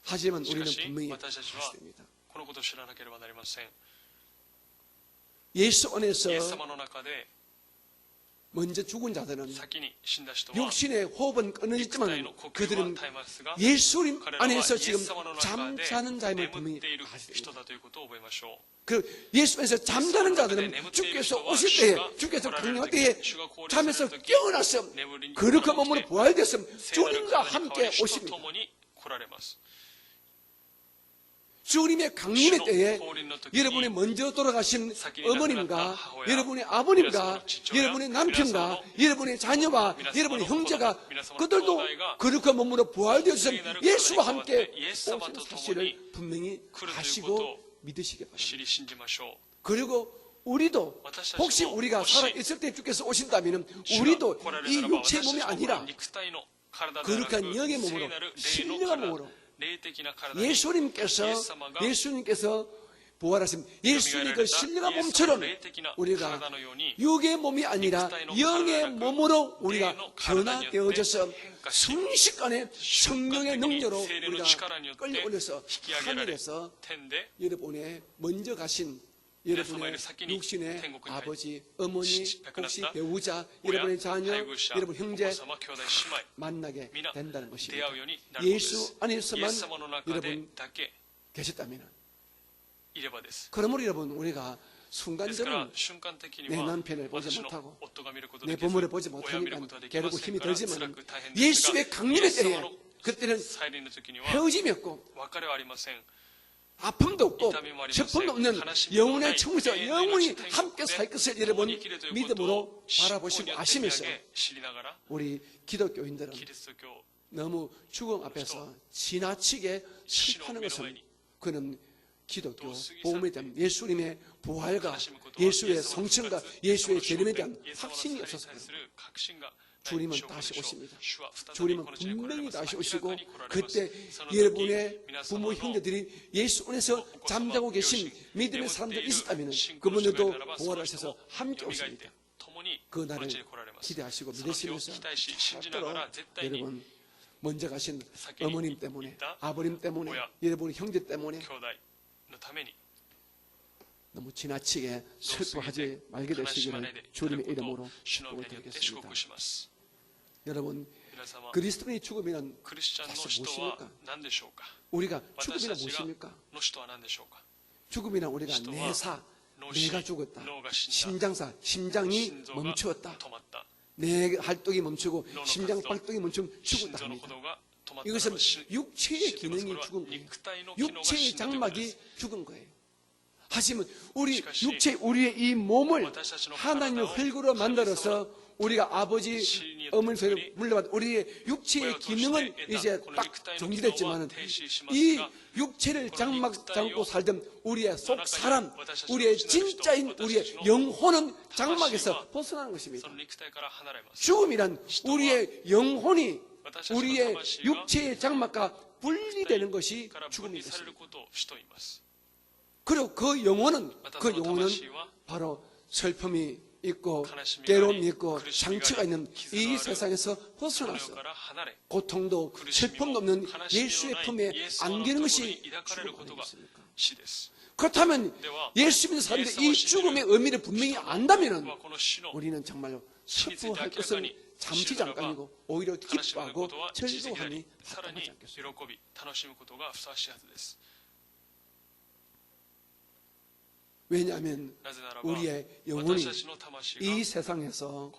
하지만 우리는 분명히 알아야 됩니다. 예수 안에서 먼저 죽은 자들은 육신의 호흡은 끊어졌지만 그들은 예수님 안에서 지금 잠자는 자임을 분명히 알아야 됩니다. 그 예수 안에서 잠자는 자들은 주께서 오실 때에 주께서 강림할 때에 잠에서 깨어났음 거룩한 몸으로 부활됐음 주님과 함께 오십니다. 주님의 강림의 때에 여러분이 먼저 돌아가신 어머님과 여러분의 아버님과 여러분의 남편과 여러분의 자녀와 여러분의 형제가 그들도 거룩한 몸으로 부활되었음 예수와 함께 오신 사실을 분명히 아시고 믿으시기 바랍니다. 그리고 우리도 혹시 우리가 살아있을 때 주께서 오신다면 우리도 이 육체의 몸이 아니라 거룩한 영의 몸으로 신령한 몸으로 예수님께서 부활하신 예수님 그 신령한 몸처럼 우리가 육의 몸이 아니라 영의 몸으로 우리가 변화되어져서 순식간에 성령의 능력으로 우리가 끌려올려서 하늘에서 여러분의 먼저 가신 여러분의 육신의 아버지, 어머니, 혹시 배우자, 여러분의 자녀, 여러분 형제 만나게 된다는 것입니다. 예수 안에서만 여러분 계셨다면 그러므로 여러분 우리가 순간적으로 내 남편을 보지 못하고 내 부모를 보지 못하니까 괴롭고 힘이 들지만 예수의 강림의 때에 그때는 헤어짐이었고 아픔도 없고 슬픔도 없는 영혼의 청소에서 영원히 함께 살 것을 여러분 믿음으로 바라보시고 아시면서 우리 기독교인들은 너무 죽음 앞에서 지나치게 슬퍼하는 것은 그는 기독교 복음에 대한 예수님의 부활과 예수의 성천과 예수의 재림에 대한 확신이 없어서 그렇습니다. 주님은 다시 오십니다. 주님은 분명히 다시 오시고 그때 여러분의 부모 형제들이 예수 안에서 잠자고 계신 믿음의 사람들이 있었다면 그분들도 부활하셔서 함께 오십니다. 그 날을 기대하시고 믿으시면서 절대로 여러분 먼저 가신 어머님 때문에 아버님 때문에 여러분의 형제 때문에 너무 지나치게 슬퍼하지 말게 되시기를 주님의 이름으로 축복을 드리겠습니다. 여러분 그리스도인의 죽음이란 사실 무엇입니까? 우리가 죽음이란 무엇입니까? 죽음이란 우리가 내가 죽었다. 심장사, 심장이 멈추었다. 내 활동이 멈추고 심장 활동이 멈추면 죽었다 합니다. 이것은 육체의 기능이 죽은 거예요. 육체의 장막이 죽은 거예요. 하지만 우리 육체 우리의 이 몸을 하나님의 흙으로 만들어서 우리가 아버지 어머니에서 물려받은 우리의 육체의 기능은 이제 딱 정지됐지만 이 육체를 장막 잡고 살던 우리의 속 사람, 우리의 진짜인 우리의 영혼은 장막에서 벗어나는 것입니다. 죽음이란 우리의 영혼이 우리의 육체의 장막과 분리되는 것이 죽음이 됐습니다. 그리고 그 영혼은 바로 슬픔이 있고 괴로움이 있고 상처가 있는 이 세상에서 벗어나서 고통도 슬픔도 없는 예수의 품에 안기는 것이 죽음 아니겠습니까? 그렇다면 예수 믿는 사람들이 이 죽음의 의미를 분명히 안다면 우리는 정말로 슬퍼할 것은 잠시 잠깐이고 오히려 기뻐하고 즐거워하니 합당하지 않겠습니까? 왜냐하면 우리의 영혼이 이 세상에서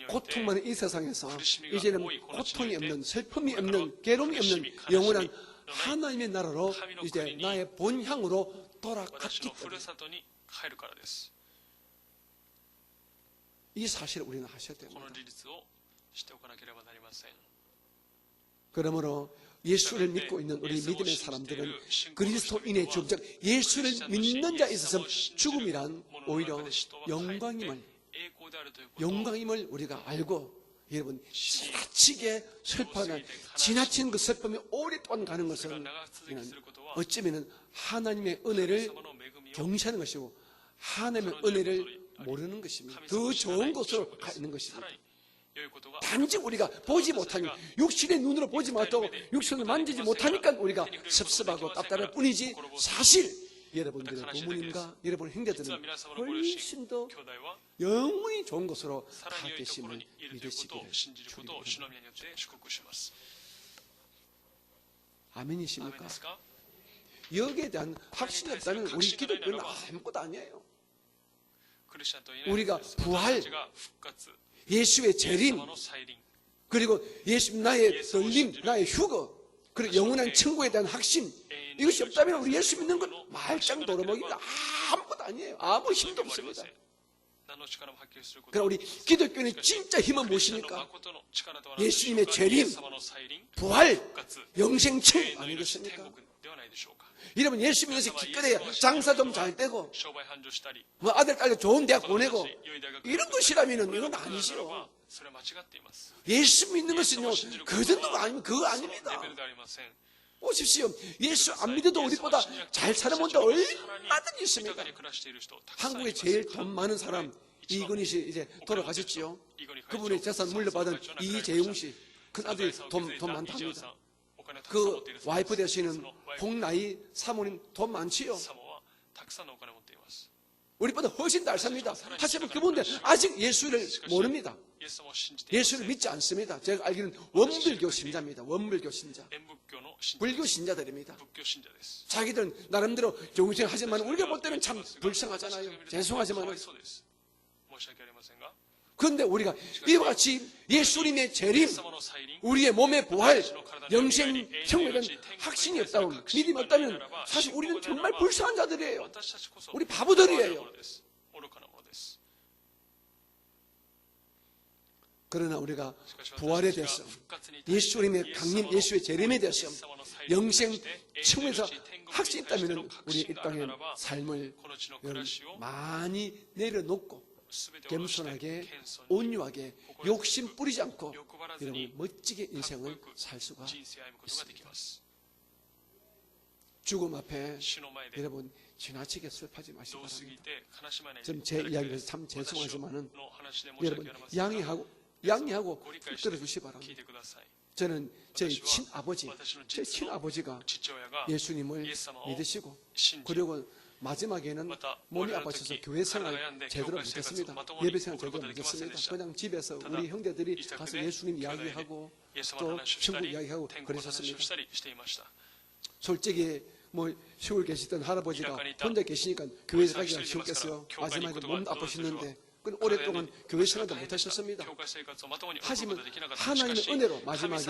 고통 많은 이 세상에서 이제는 고통이 없는, 슬픔이 없는, 괴로움이 없는 영원한 하나님의 나라로 이제 나의 본향으로 돌아갔기 때문에 이 사실을 우리는 하셔야 됩니다. 그러므로 예수를 믿고 있는 우리 믿음의 사람들은 그리스도인의 주적 예수를 믿는 자에 있어서 죽음이란 오히려 영광임을 우리가 알고 여러분 지나치게 슬퍼하는 지나친 그 슬픔이 오랫동안 가는 것은 어쩌면 하나님의 은혜를 경시하는 것이고 하나님의 은혜를 모르는 것입니다. 더 좋은 곳으로 가 있는 것입니다. 단지 우리가 보지 못하니 육신의 눈으로 보지 못하고 육신을 만지지 못하니까 우리가 섭섭하고 답답할 뿐이지 사실 여러분들의 부모님과 여러분 형제들은 훨씬 더 영원히 좋은 곳으로 가 계심을 믿으시기를 주님입니다. 아멘이십니까? 여기에 대한 확신이 없다면 우리 기독교는 아무것도 아니에요. 우리가 부활, 예수의 재림, 그리고 예수 나의 설림, 나의 휴거, 그리고 영원한 천국에 대한 확신, 이것이 없다면 우리 예수 믿는 건 말짱 도루묵입니다. 아무것도 아니에요. 아무 힘도 없습니다. 그럼 우리 기독교의 진짜 힘은 무엇입니까? 예수님의 재림, 부활, 영생청 아니겠습니까? 여러분 예수 믿어서 기껏해야 장사 좀 잘 되고 뭐 아들 딸도 좋은 대학 보내고 이런 것이라면 이건 아니죠. 예수 믿는 것은요 그 정도가 아니면 그거 아닙니다. 보십시오. 예수 안 믿어도 우리보다 잘 사는 분도 얼마든지 있습니다. 한국에 제일 돈 많은 사람 이건희 씨 이제 돌아가셨지요. 그분의 재산 물려받은 이재용 씨 큰아들이 돈 많답니다. 그 와이프 되시는 홍나이 사모님 돈 많지요. 우리보다 훨씬 잘 삽니다. 하지만 그분들 아직 예수를 모릅니다. 예수를 믿지 않습니다. 제가 알기로는 원불교 신자입니다. 원불교 신자. 불교 신자들입니다. 자기들은 나름대로 경쟁 하지만 우리가 볼 때는 참 불쌍하잖아요. 죄송하지만 그런데 우리가 이와 같이 예수님의 재림, 우리의 몸의 부활, 영생, 천국에 대한 확신이 없다면, 믿음이 없다면 사실 우리는 정말 불쌍한 자들이에요. 우리 바보들이에요. 그러나 우리가 부활에 대해서, 예수님의 강림, 예수의 재림에 대해서 영생, 천국에서 확신이 있다면 우리 이 땅의 삶을 많이 내려놓고 겸손하게 온유하게 욕심 뿌리지 않고 여러분 멋지게 인생을 살 수가 있습니다. 죽음 앞에 여러분 지나치게 슬퍼하지 마시기 바랍니다. 지금 제 이야기를 참 죄송하지만은 여러분 양해하고 들어주시기 바랍니다. 저는 제 친아버지가 예수님을 믿으시고 그리고 마지막에는 몸이 아파져서 교회 생활 제대로 못했습니다. 예배 생활 제대로 못했습니다. 그냥 집에서 우리 형제들이 가서 예수님 이야기하고 또 천국 이야기하고 그랬었습니다. 솔직히 뭐 시골 계시던 할아버지가 혼자 계시니까 교회 가기가 쉬웠겠어요. 마지막에 몸도 아프시는데 오랫동안 교회 생활도 못하셨습니다. 하지만 하나님의 은혜로 마지막에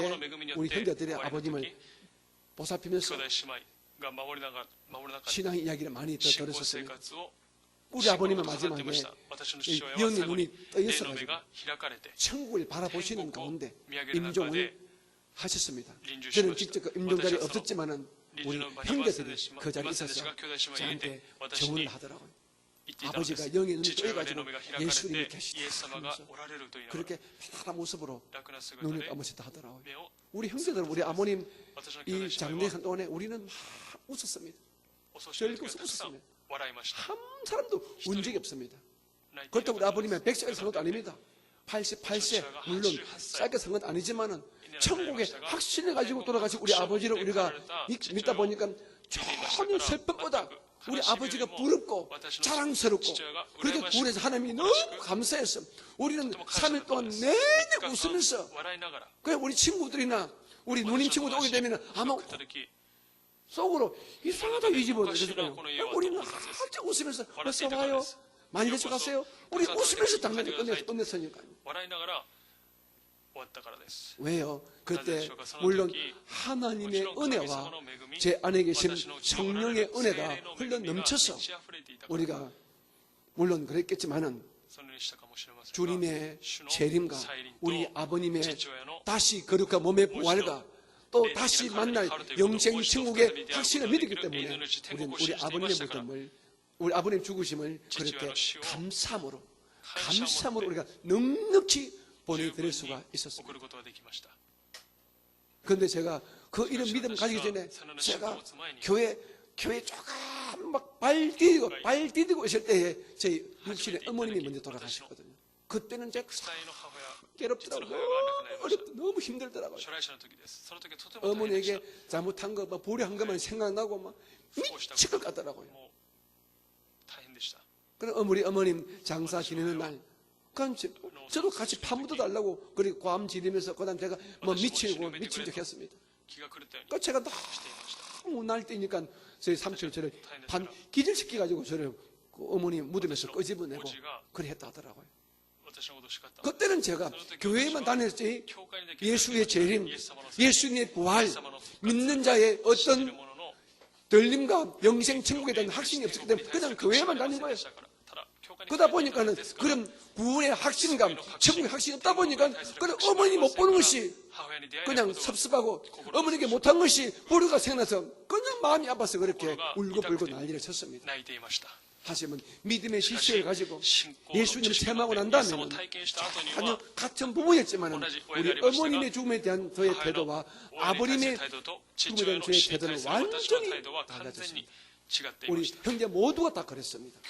우리 형제들의 아버님을 보살피면서 신앙 이야기를 많이 들었었습니다. 우리 아버님은 마지막에 영의 눈이 떠있어가지고 천국을 바라보시는 가운데 임종을 하셨습니다. 저는 직접 그 임종 자리에 없었지만은 우리 형제들이 그 자리에 있어서 저한테 정언을 하더라고요. 아버지가 영의 눈이 떠가지고 예수님이 계시다 하면서 그렇게 편안한 모습으로 눈을 감으셨다 하더라고요. 우리 형제들, 우리 아버님 이 장례한 동안에 우리는 막 웃었습니다. 즐거워서 웃었습니다. 한 사람도 운 적이 없습니다. 그렇다고 우리 아버님은 100세까지 산 것도 아닙니다. 88세, 물론 짧게 산 건 아니지만은 천국에 확신을 가지고 돌아가신 우리 아버지를 우리가 믿다 보니까 전혀 슬픔보다 우리 아버지가 부럽고 자랑스럽고 그렇게 구원해서 하나님이 너무 감사해서 우리는 3일 동안 내내 웃으면서 그래 우리 친구들이나 우리 누님 친구들 오게 되면 아마 속으로 이상하다 이 집은. 우리는 아주 웃으면서 어서 와요. 많이 데려갔어요. 우리 웃으면서 당연히 끝냈으니까요. 왜요? 그때 물론 하나님의 은혜와 제 안에 계신 성령의 은혜가 흘러 넘쳐서 우리가 물론 그랬겠지만은 주님의 재림과 우리 아버님의 다시 거룩한 몸의 부활과 또 다시 만날 영생 천국의 확신을 믿었기 때문에 우리는 우리 아버님의 모습을, 우리 아버님 죽으심을 그렇게 감사함으로 우리가 넉넉히 보내드릴 수가 있었습니다. 그런데 제가 그 이런 믿음 가지기 전에 제가 교회 조금 막 발 디디고 있을 때에 제 육신의 어머님이 먼저 돌아가셨거든요. 그때는 제가 괴롭더라고요. 너무 힘들더라고요. 어머니에게 잘못한 거, 보려한 것만 생각나고 막 미칠 것 같더라고요. 그럼 우리 어머님 장사 지내는 날, 저도 같이 파묻어 달라고 그리고 고함 지르면서 그다음 제가 뭐 미친 척 했습니다. 그 제가 너무 날뛰니까 저희 삼촌이 저를 반 기절시켜 가지고 저를 그 어머니 무덤에서 끄집어내고 그래 했다 하더라고요. 그때는 제가 교회에만 다녔지 예수의 재림, 예수님의 부활, 믿는 자의 어떤 들림과 영생 천국에 대한 확신이 없었기 때문에 그냥 교회에만 다닌 거예요. 그러다 보니까는 그런 구원의 확신감, 천국의 확신이 없다 보니까 그냥 어머니 못 보는 것이 그냥 섭섭하고 어머니에게 못한 것이 불효가 생겨나서 그냥 마음이 아파서 그렇게 울고불고 난리를 쳤습니다. 하지만 믿음의 실체를 가지고 예수님을 체험하고 난 다음에는 전혀 같은 부분이었지만 우리 어머님의 죽음에 대한 저의 태도와 아버님의 죽음에 대한 저의 태도는 완전히 달라졌습니다. 우리 형제 모두가 다 그랬습니다.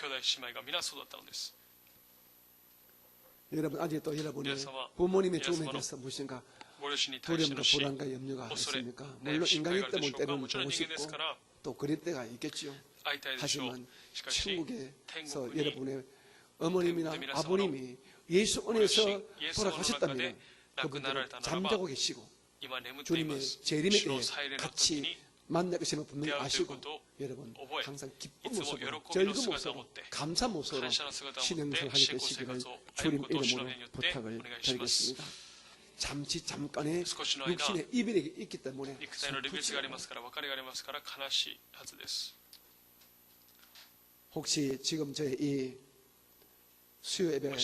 여러분 아직도 여러분의 부모님의 죽음에 대해서 무엇인가 두려움과 불안과 염려가 있습니까? 물론 인간이기 때문에 때로는 보고 싶고 또 그럴 때가 있겠죠. 하지만 천국에서 여러분의 어머님이나 아버님이 예수 안에서 돌아가셨다면 그분들은 잠자고 계시고 주님의 재림에 대해 같이 만날 것임을 분명히 아시고 여러분 항상 기쁜 모습으로 즐거운 모습으로 감사 모습으로 신앙생활 하게 되시기를 주님 이름으로 부탁을 드리겠습니다. 잠깐의 육신의 이별이 있기 때문에 혹시 지금 저희 이 수요 예배를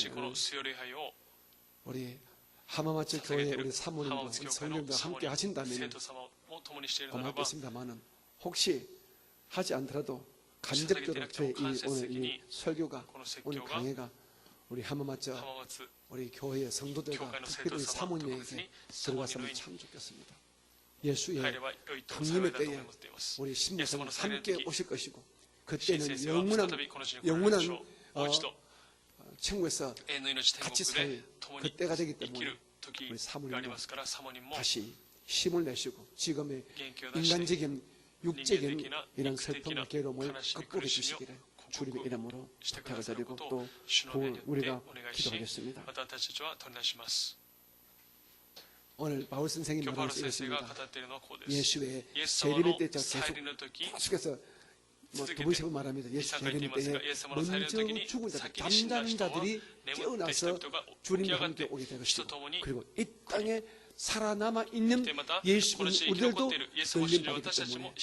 우리 하마마츠 교회 우리 사모님과 성령과 함께 하신다면 고맙겠습니다만은 혹시 하지 않더라도 간접적으로 저희 오늘 이 설교가 오늘 강해가 우리 하마마츠 우리 교회의 성도들과 특별히 우리 사모님에게 들어갔으면 참 좋겠습니다. 예수의 강림의 때에 우리 신부성은 함께 오실 것이고 그때는 영원한 천국에서 같이 살 그때가 되기 때문에 우리 사모님과 다시 힘을 내시고 지금의 인간적인 육적인 이런 슬픔과 괴로움을 극복해 주시기를 주님의 이름으로 부탁을 드리고 또 우리가 기도하겠습니다. 오늘 바울 선생님이 말하고 있습니다. 예수의 재림의 때 계속해서 두 번씩 말합니다. 예수 재림 때에 먼저 죽은 자들, 잠자는 자들이 깨어나서 주님과 함께 오게 될 것이고 그리고 이 땅에 살아남아 있는 우리들도 열림받기 때문에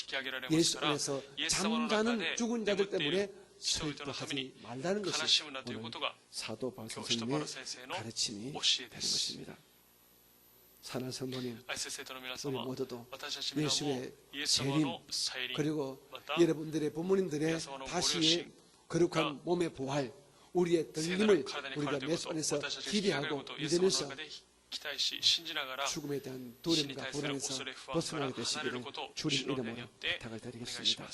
예수 안에서 잠자는 죽은 자들 때문에 슬퍼하지 말라는 것이 오늘 사도 바울 선생님의 가르침이 되는 것입니다. 사랑하는 성도님, 우리 모두도 예수의 재림 그리고 여러분들의 부모님들의 다시의 거룩한 몸의 부활 우리의 들림을 우리가 예수 안에서 기대하고 믿으면서 죽음에 대한 두려움과 불안에서 벗어나게 되시기를 주님 이름으로 부탁을 드리겠습니다.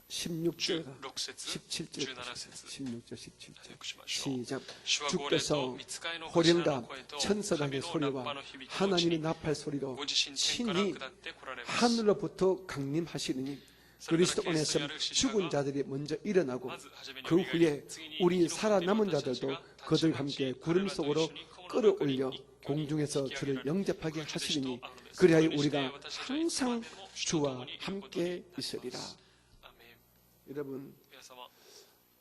16절, 17절, 16절, 17절 시작. 주께서 호령과 천사장의 소리와 하나님의 나팔 소리로 친히 하늘로부터 강림하시느니 그리스도 안에서 죽은 자들이 먼저 일어나고 그 후에 우리 살아남은 자들도 그들과 함께 구름 속으로 끌어올려 공중에서 주를 영접하게 하시리니 그리하여 우리가 항상 주와 함께 있으리라. 여러분,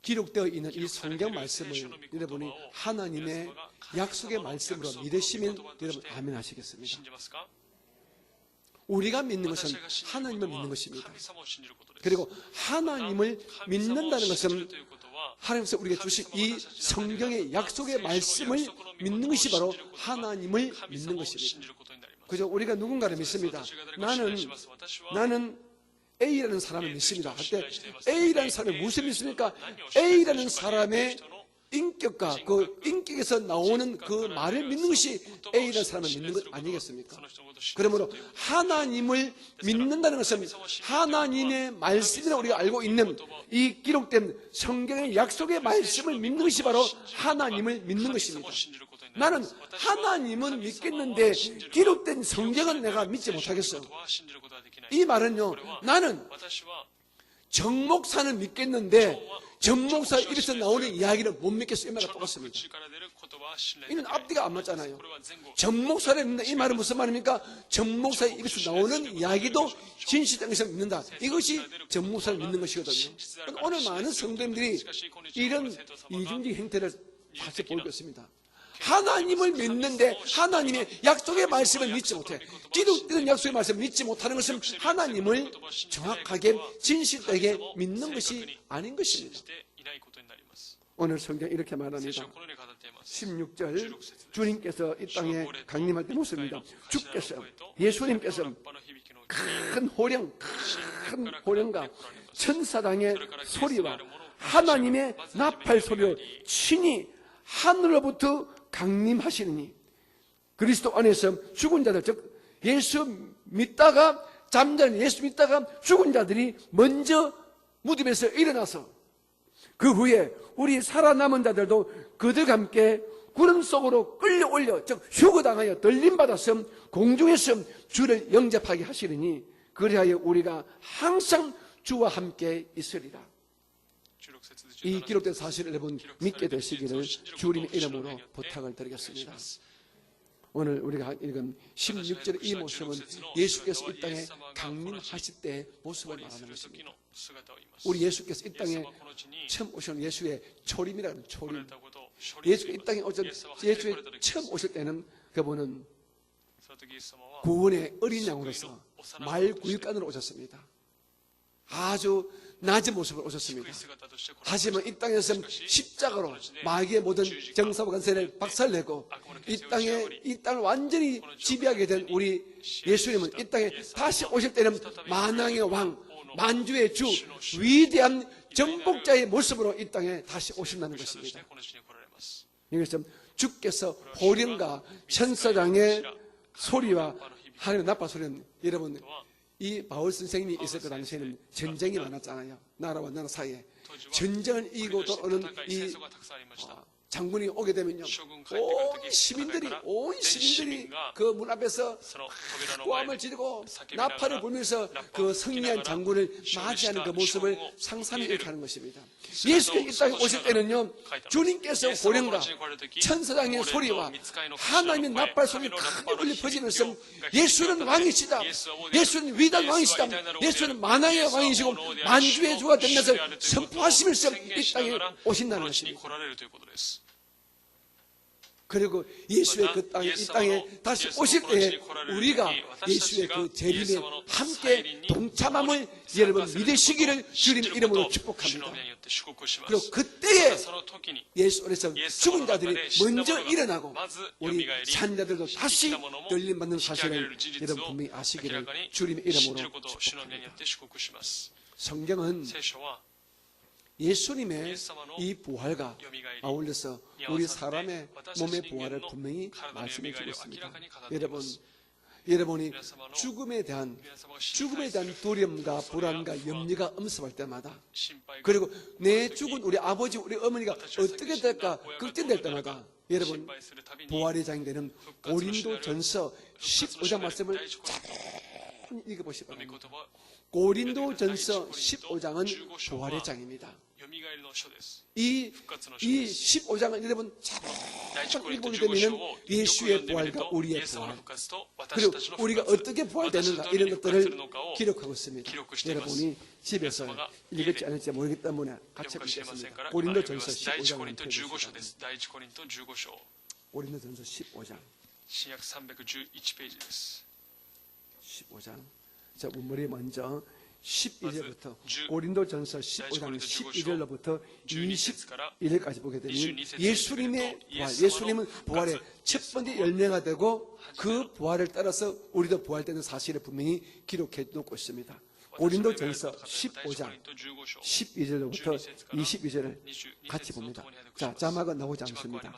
기록되어 있는 이 성경 말씀을 여러분이 하나님의 약속의 말씀으로 믿으시면 여러분 아멘 하시겠습니다. 우리가 믿는 것은 하나님을 믿는 것입니다. 그리고 하나님을 믿는다는 것은 하나님께서 우리에게 주신 이 성경의 약속의 말씀을 믿는 것이 바로 하나님을 믿는 것입니다. 그죠? 우리가 누군가를 믿습니다. 나는 A라는 사람을 믿습니다. 할 때 A라는 사람을 무엇을 믿습니까? A라는 사람의 인격과 그 인격에서 나오는 그 말을 믿는 것이 A라는 사람을 믿는 것 아니겠습니까? 그러므로 하나님을 믿는다는 것은 하나님의 말씀이라 우리가 알고 있는 이 기록된 성경의 약속의 말씀을 믿는 것이 바로 하나님을 믿는 것입니다. 나는 하나님은 믿겠는데 기록된 성경은 내가 믿지 못하겠어. 이 말은요, 나는 정 목사는 믿겠는데 정 목사 입에서 나오는 이야기는 못 믿겠어. 이 말과 똑같습니다. 이는 앞뒤가 안 맞잖아요. 정 목사를 믿는다. 이 말은 무슨 말입니까? 정 목사의 입에서 나오는 이야기도 진실된 것을 믿는다. 이것이 정 목사를 믿는 것이거든요. 오늘 많은 성도님들이 이런 이중적 행태를 다시 보이고 있습니다. 하나님을 믿는데 하나님의 약속의 말씀을 믿지 못해. 기록되는 약속의 말씀을 믿지 못하는 것은 하나님을 정확하게 진실되게 믿는 것이 아닌 것입니다. 오늘 성경 이렇게 말합니다. 16절, 주님께서 이 땅에 강림할 때 모습입니다. 주께서, 예수님께서 큰 호령과 천사장의 소리와 하나님의 나팔 소리로 친히 하늘로부터 강림하시느니 그리스도 안에서 죽은 자들, 즉 예수 믿다가 잠자는 예수 믿다가 죽은 자들이 먼저 무덤에서 일어나서 그 후에 우리 살아남은 자들도 그들과 함께 구름 속으로 끌려올려, 즉 휴거당하여 들림받아서 공중에서 주를 영접하게 하시느니 그리하여 우리가 항상 주와 함께 있으리라. 이 기록된 사실을 여러분 믿게 되시기를 주님의 이름으로 부탁을 드리겠습니다. 오늘 우리가 읽은 16절의 이 모습은 예수께서 이 땅에 강림하실 때의 모습을 말하는 것입니다. 우리 예수께서 이 땅에 처음 오신 예수의 초림이라는 초림. 예수가 이 땅에 오신 예수의 처음 오실 때는 그분은 구원의 어린 양으로서 말구육간으로 오셨습니다. 아주 낮은 모습을 오셨습니다. 하지만 이 땅에서는 십자가로 마귀의 모든 정사와 권세를 박살내고 이 땅을 완전히 지배하게 된 우리 예수님은 이 땅에 다시 오실 때는 만왕의 왕, 만주의 주, 위대한 정복자의 모습으로 이 땅에 다시 오신다는 것입니다. 이것은 주께서 호령과 천사장의 소리와 하늘의 나팔 소리는 여러분 이 바울 선생님이 있을 그 당시에는 전쟁이 많았잖아요. 나라와 나라 사이에 전쟁을 이기고 돌아오는 이 장군이 오게 되면요, 온 시민들이 그 문 앞에서 고함을 지르고 나팔을 불면서 그 승리한 장군을 맞이하는 그 모습을 상상해 이렇게 하는 것입니다. 예수께서 이 땅에 오실 때는요, 주님께서 호령과 천사장의 소리와 하나님의 나팔 소리가 크게 울려 퍼지면서 예수는 왕이시다, 예수는 위대한 왕이시다, 예수는 만왕의 왕이시고 만주의 주가 되면서 선포하시면서 이 땅에 오신다는 것입니다. 그리고 예수의 그 땅에, 이 땅에 다시 오실 때에 우리가 예수의 그 재림에 함께 동참함을 여러분 믿으시기를 주님 이름으로 축복합니다. 그리고 그때에 예수 안에서 죽은 자들이 먼저 일어나고 우리 산자들도 다시 열림받는 사실을 여러분 분명히 아시기를 주님의 이름으로 축복합니다. 성경은 예수님의 이 부활과 아울러서 우리 사람의 몸의 부활을 분명히 말씀해 주고 있습니다. 여러분이 죽음에 대한 두려움과 불안과 염려가 엄습할 때마다, 그리고 내 죽은 우리 아버지, 우리 어머니가 어떻게 될까 걱정될 때마다 여러분 부활의 장이 되는 고린도전서 15장 말씀을 잘 읽어보시기 바랍니다. 고린도전서 15장은 부활의 장입니다. 이 15장은 여러분 잘 읽어보게 되면 예수의 부활과 우리의 부활, 그리고 우리가 어떻게 부활되는가 이런 것들을 기록하고 있습니다. 여러분이 집에서 읽을지 않을지 모르기 때문에 같이 읽겠습니다. 고린도전서 15장을 펴주시기 고린도전서 15장 15장. 자, 우리 먼저 12절부터 고린도전서 15장 11절로부터 21절까지 보게 되면 예수님의 부활, 예수님은 부활의 첫 번째 열매가 되고 그 부활을 따라서 우리도 부활되는 사실을 분명히 기록해 놓고 있습니다. 고린도전서 15장 12절로부터 22절을 같이 봅니다. 자, 자막은 나오지 않습니다.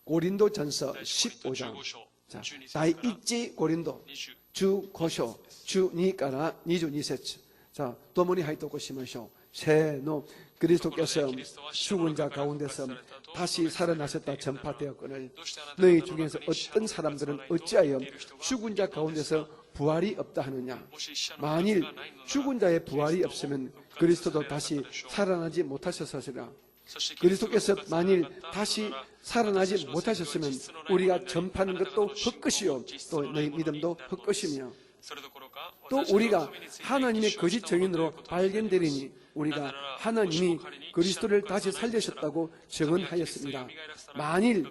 고린도전서 15장. 자, 다이 이치 고린도 주 고쇼 주 니까라 니주 니세츠. 자, 도모니 하이토코 시마쇼 세노 그리스도께서 죽은 자 가운데서 다시 살아나셨다 전파되었거늘 너희 중에서 어떤 사람들은 어찌하여 죽은 자 가운데서 부활이 없다 하느냐. 만일 죽은 자의 부활이 없으면 그리스도도 다시 살아나지 못하셨으리라. 그리스도께서 만일 다시 살아나지 못하셨으면 우리가 전파하는 것도 헛것이요 또 너희 믿음도 헛것이며 또 우리가 하나님의 거짓 증인으로 발견되리니 우리가 하나님이 그리스도를 다시 살리셨다고 증언하였습니다. 만일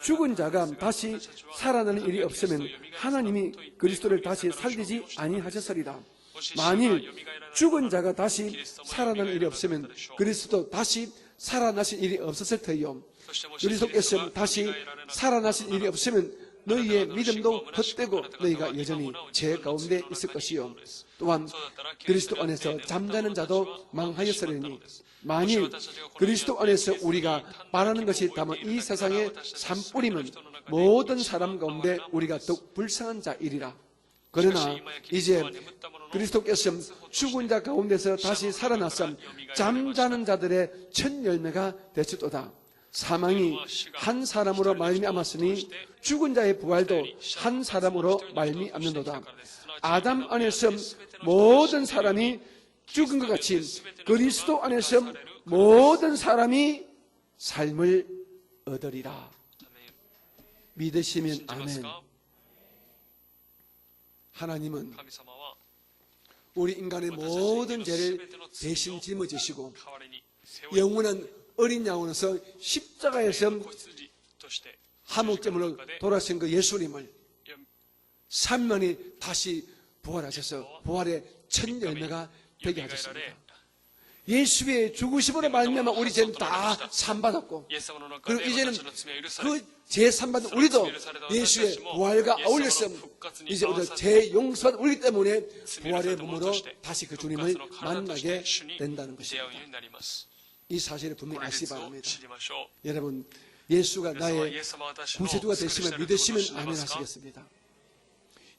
죽은 자가 다시 살아나는 일이 없으면 하나님이 그리스도를 다시 살리지 아니하셨으리라. 만일 죽은 자가 다시 살아나는 일이 없으면 그리스도 다시 살아나신 일이 없었을 터이요 그리스도께서 다시 살아나신 일이 없으면 너희의 믿음도 헛되고 너희가 여전히 죄 가운데 있을 것이요 또한 그리스도 안에서 잠자는 자도 망하였으리니 만일 그리스도 안에서 우리가 바라는 것이 다만 이 세상의 산뿌리면 모든 사람 가운데 우리가 더욱 불쌍한 자이리라. 그러나 이제 그리스도께서 죽은 자 가운데서 다시 살아나서 잠자는 자들의 첫 열매가 되셨도다. 사망이 한 사람으로 말미암았으니 죽은 자의 부활도 한 사람으로 말미암는도다. 아담 안에서 모든 사람이 죽은 것 같이 그리스도 안에서 모든 사람이 삶을 얻으리라. 믿으시면 아멘. 하나님은 우리 인간의 모든 죄를 대신 짊어지시고 영원한 어린 양으로서 십자가에서 화목제물로 돌아가신 그 예수님을 3년이 다시 부활하셔서 부활의 첫 열매가 되게 하셨습니다. 예수의 죽으심으로 말미암아 우리 죄는 다 산받았고 그리고 이제는 그 죄 산받은 우리도 예수의 부활과 어울려서 이제 우리가 죄 용서받은 우리 때문에 부활의 몸으로 다시 그 주님을 만나게 된다는 것입니다. 이 사실을 분명히 아시기 바랍니다. 여러분, 예수가 나의 구세주가 되시면 믿으시면 아멘 하시겠습니다.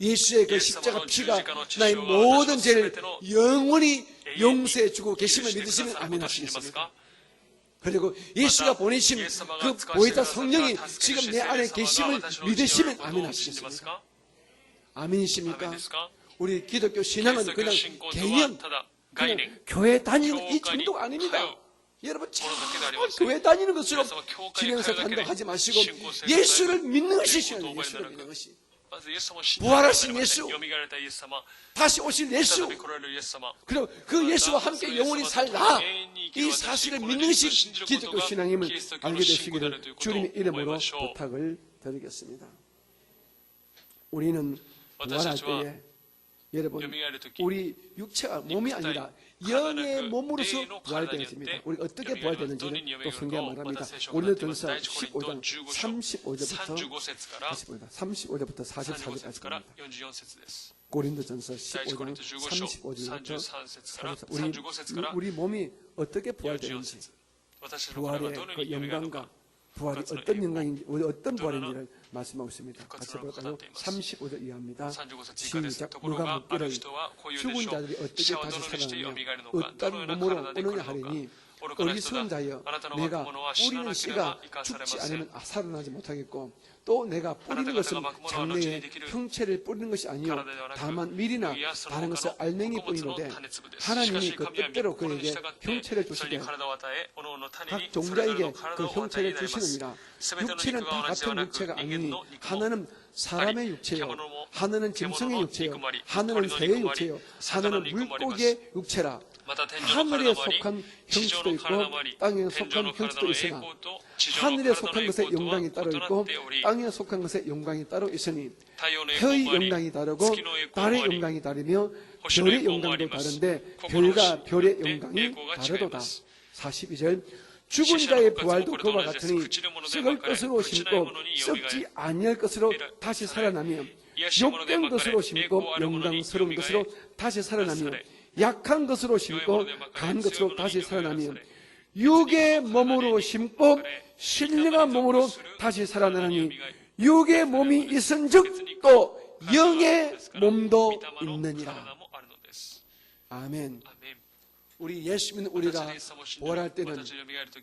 예수의 그 십자가 피가 나의 모든 죄를 영원히 용서해 주고 계시면 믿으시면 아멘 하시겠습니다. 그리고 예수가 보내신 그 보혜사 성령이 지금 내 안에 계심을 믿으시면 아멘 하시겠습니까? 아멘이십니까? 우리 기독교 신앙은 그냥 개념, 그냥 교회 다니는 이 정도가 아닙니다. 여러분 잘 교회 다니는 것으로 진행해서 한다고 하지 마시고 예수를 믿는 것이 신앙이에요. 예수를 믿는 것이. 부활하신 예수, 다시 오실 예수, 그리고 그 예수와 함께 영원히 살라, 이 사실을 믿는 것이 기독교 신앙임을 알게 되시기를 주님의 이름으로 부탁을 드리겠습니다. 우리는 부활할 때에 여러분 우리 육체가 몸이 아니라 영의 몸으로서 부활되어집니다. 우리가 어떻게 부활되는지는 또 성경이 말합니다. 고린도전서 15장 35절부터 44절까지 갑니다. 고린도전서 15장 35절부터 44절. 우리 몸이 어떻게 부활되는지, 부활의 그 영광과 부활이 어떤 영광인지, 어떤 부활인지를 말씀하고 있습니다. 같이 볼까요? 35절 이하입니다. 시작. 누가 묻기를 죽은 자들이 어떻게 다시 살아나며 어떤 몸으로 오느냐 하리니 어리석은 자여, 내가 뿌리는 씨가 죽지 않으면 살아나지 못하겠고, 또 내가 뿌리는 것은 장래에 형체를 뿌리는 것이 아니요 다만 밀이나 다른 것을 알맹이 뿌리는데, 하나님이 그 뜻대로 그에게 형체를 주시되 각 종자에게 그 형체를 주시느니라. 육체는 다 같은 육체가 아니니 하나는 사람의 육체요, 하나는 짐승의 육체요, 하나는 새의 육체요, 하나는 물고기의 육체라. 하늘에 속한 형체도 있고 땅에 속한 형체도 있으나 하늘에 속한 것의 영광이 따로 있고 땅에 속한 것의 영광이 따로 있으니 해의 영광이 다르고 달의 영광이 다르며 별의 영광도 다른데 별과 별의 영광이 다르도다. 42절 죽은 자의 부활도 그와 같으니 썩을 것으로 심고 썩지 아니할 것으로 다시 살아나며 욕된 것으로 심고 영광스러운 것으로 다시 살아나며 약한 것으로 심고 강한 것으로 다시 살아나며 육의 몸으로 심고 신령한 몸으로 다시 살아나니 육의 몸이 있은즉 또 영의 몸도 있느니라. 아멘. 우리 예수 믿는 우리가 부활할 때는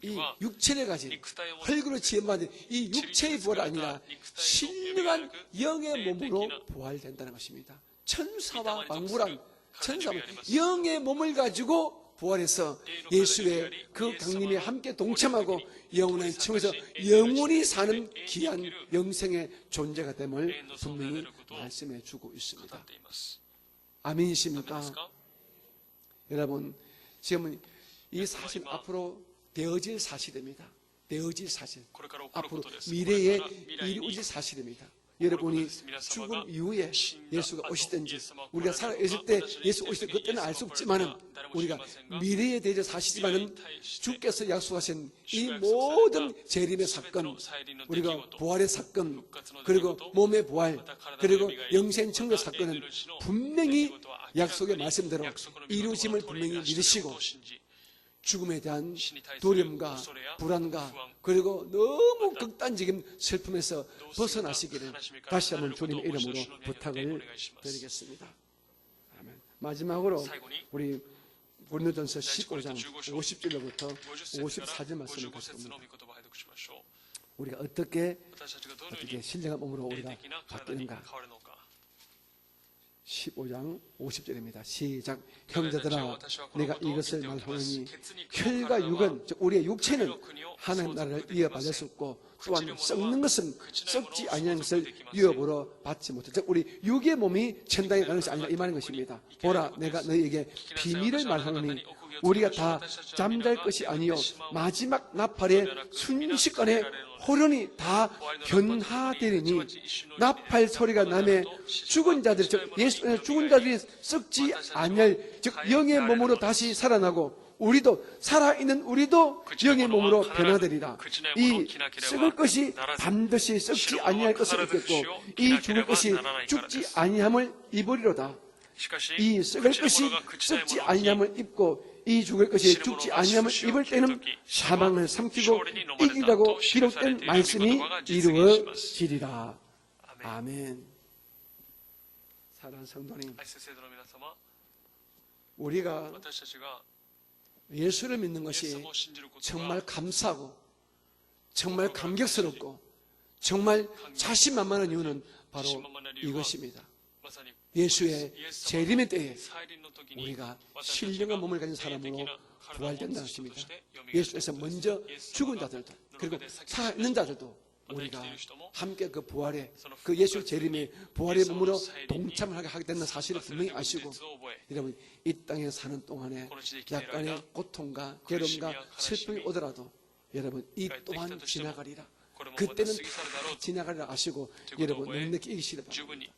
이 육체를 가진 흙으로 지음받은 이 육체의 부활이 아니라 신령한 영의 몸으로 부활된다는 것입니다. 천사와 방불한 천사와 영의 몸을 가지고 부활해서 예수의 그 강림에 함께 동참하고 영원한 층에서 영원히 사는 귀한 영생의 존재가 됨을 분명히 말씀해 주고 있습니다. 아멘이십니까? 여러분, 지금은 이 사실 앞으로 되어질 사실입니다. 되어질 사실. 앞으로 미래에 이루어질 사실입니다. 여러분이 죽음 이후에 예수가 오시든지 우리가 살아있을 때 예수 오실 때 그때는 알 수 없지만은 우리가 미래에 대해서 사실이지만은 주께서 약속하신 이 모든 재림의 사건, 우리가 부활의 사건, 그리고 몸의 부활, 그리고 영생 청교 사건은 분명히 약속의 말씀대로 이루어짐을 분명히 믿으시고 죽음에 대한 두려움과 불안과 그리고 너무 극단적인 슬픔에서 벗어나시기를 다시 한번 주님의 이름으로 부탁을 드리겠습니다. 아멘. 마지막으로 우리 고린도전서 15장 50절로부터 54절 말씀을 갖습니다. 우리가 어떻게 신령한 몸으로 우리가 바뀌는가. 15장 50절입니다. 시작. 형제들아, 내가 이것을 말하노니 혈과 육은, 즉 우리의 육체는 하나님 나라를 이어받을 수 없고 또한 썩는 것은 썩지 아니하는 것을 유업으로 받지 못해. 즉 우리 육의 몸이 천당에 가는 것이 아니라 이 말인 것입니다. 보라, 내가 너희에게 비밀을 말하노니 우리가 다 잠잘 것이 아니요 마지막 나팔의 순식간에 호련히 다 변화되리니 나팔 소리가 나매 죽은 자들이, 즉 예수 죽은 자들이 썩지 아니할, 즉 영의 몸으로 다시 살아나고 우리도 살아있는 우리도 영의 몸으로 변화되리라. 이 썩을 것이 반드시 썩지 아니할 것을 입겠고 이 죽을 것이 죽지 아니함을 입으리로다. 이 썩을 것이 썩지 아니함을 입고 이 죽을 것이 죽지 아니함을 입을 때는 사망을 삼키고 이기라고 기록된 말씀이 이루어지리라. 아멘. 사랑하는 성도님, 우리가 예수를 믿는 것이 정말 감사하고 정말 감격스럽고 정말 자신만만한 이유는 바로 이것입니다. 예수의 재림의 때에 우리가 신령한 몸을 가진 사람으로 부활된다는 것입니다. 예수께서 먼저 죽은 자들도 그리고 살아있는 자들도 우리가 함께 그 부활에, 그 예수 재림의 부활의 몸으로 동참을 하게 된다는 사실을 분명히 아시고, 여러분 이 땅에 사는 동안에 약간의 고통과 괴로움과 슬픔이 오더라도 여러분 이 또한 지나가리라. 그때는 다 지나가리라 아시고 여러분 넉넉히 이기시기 바랍니다.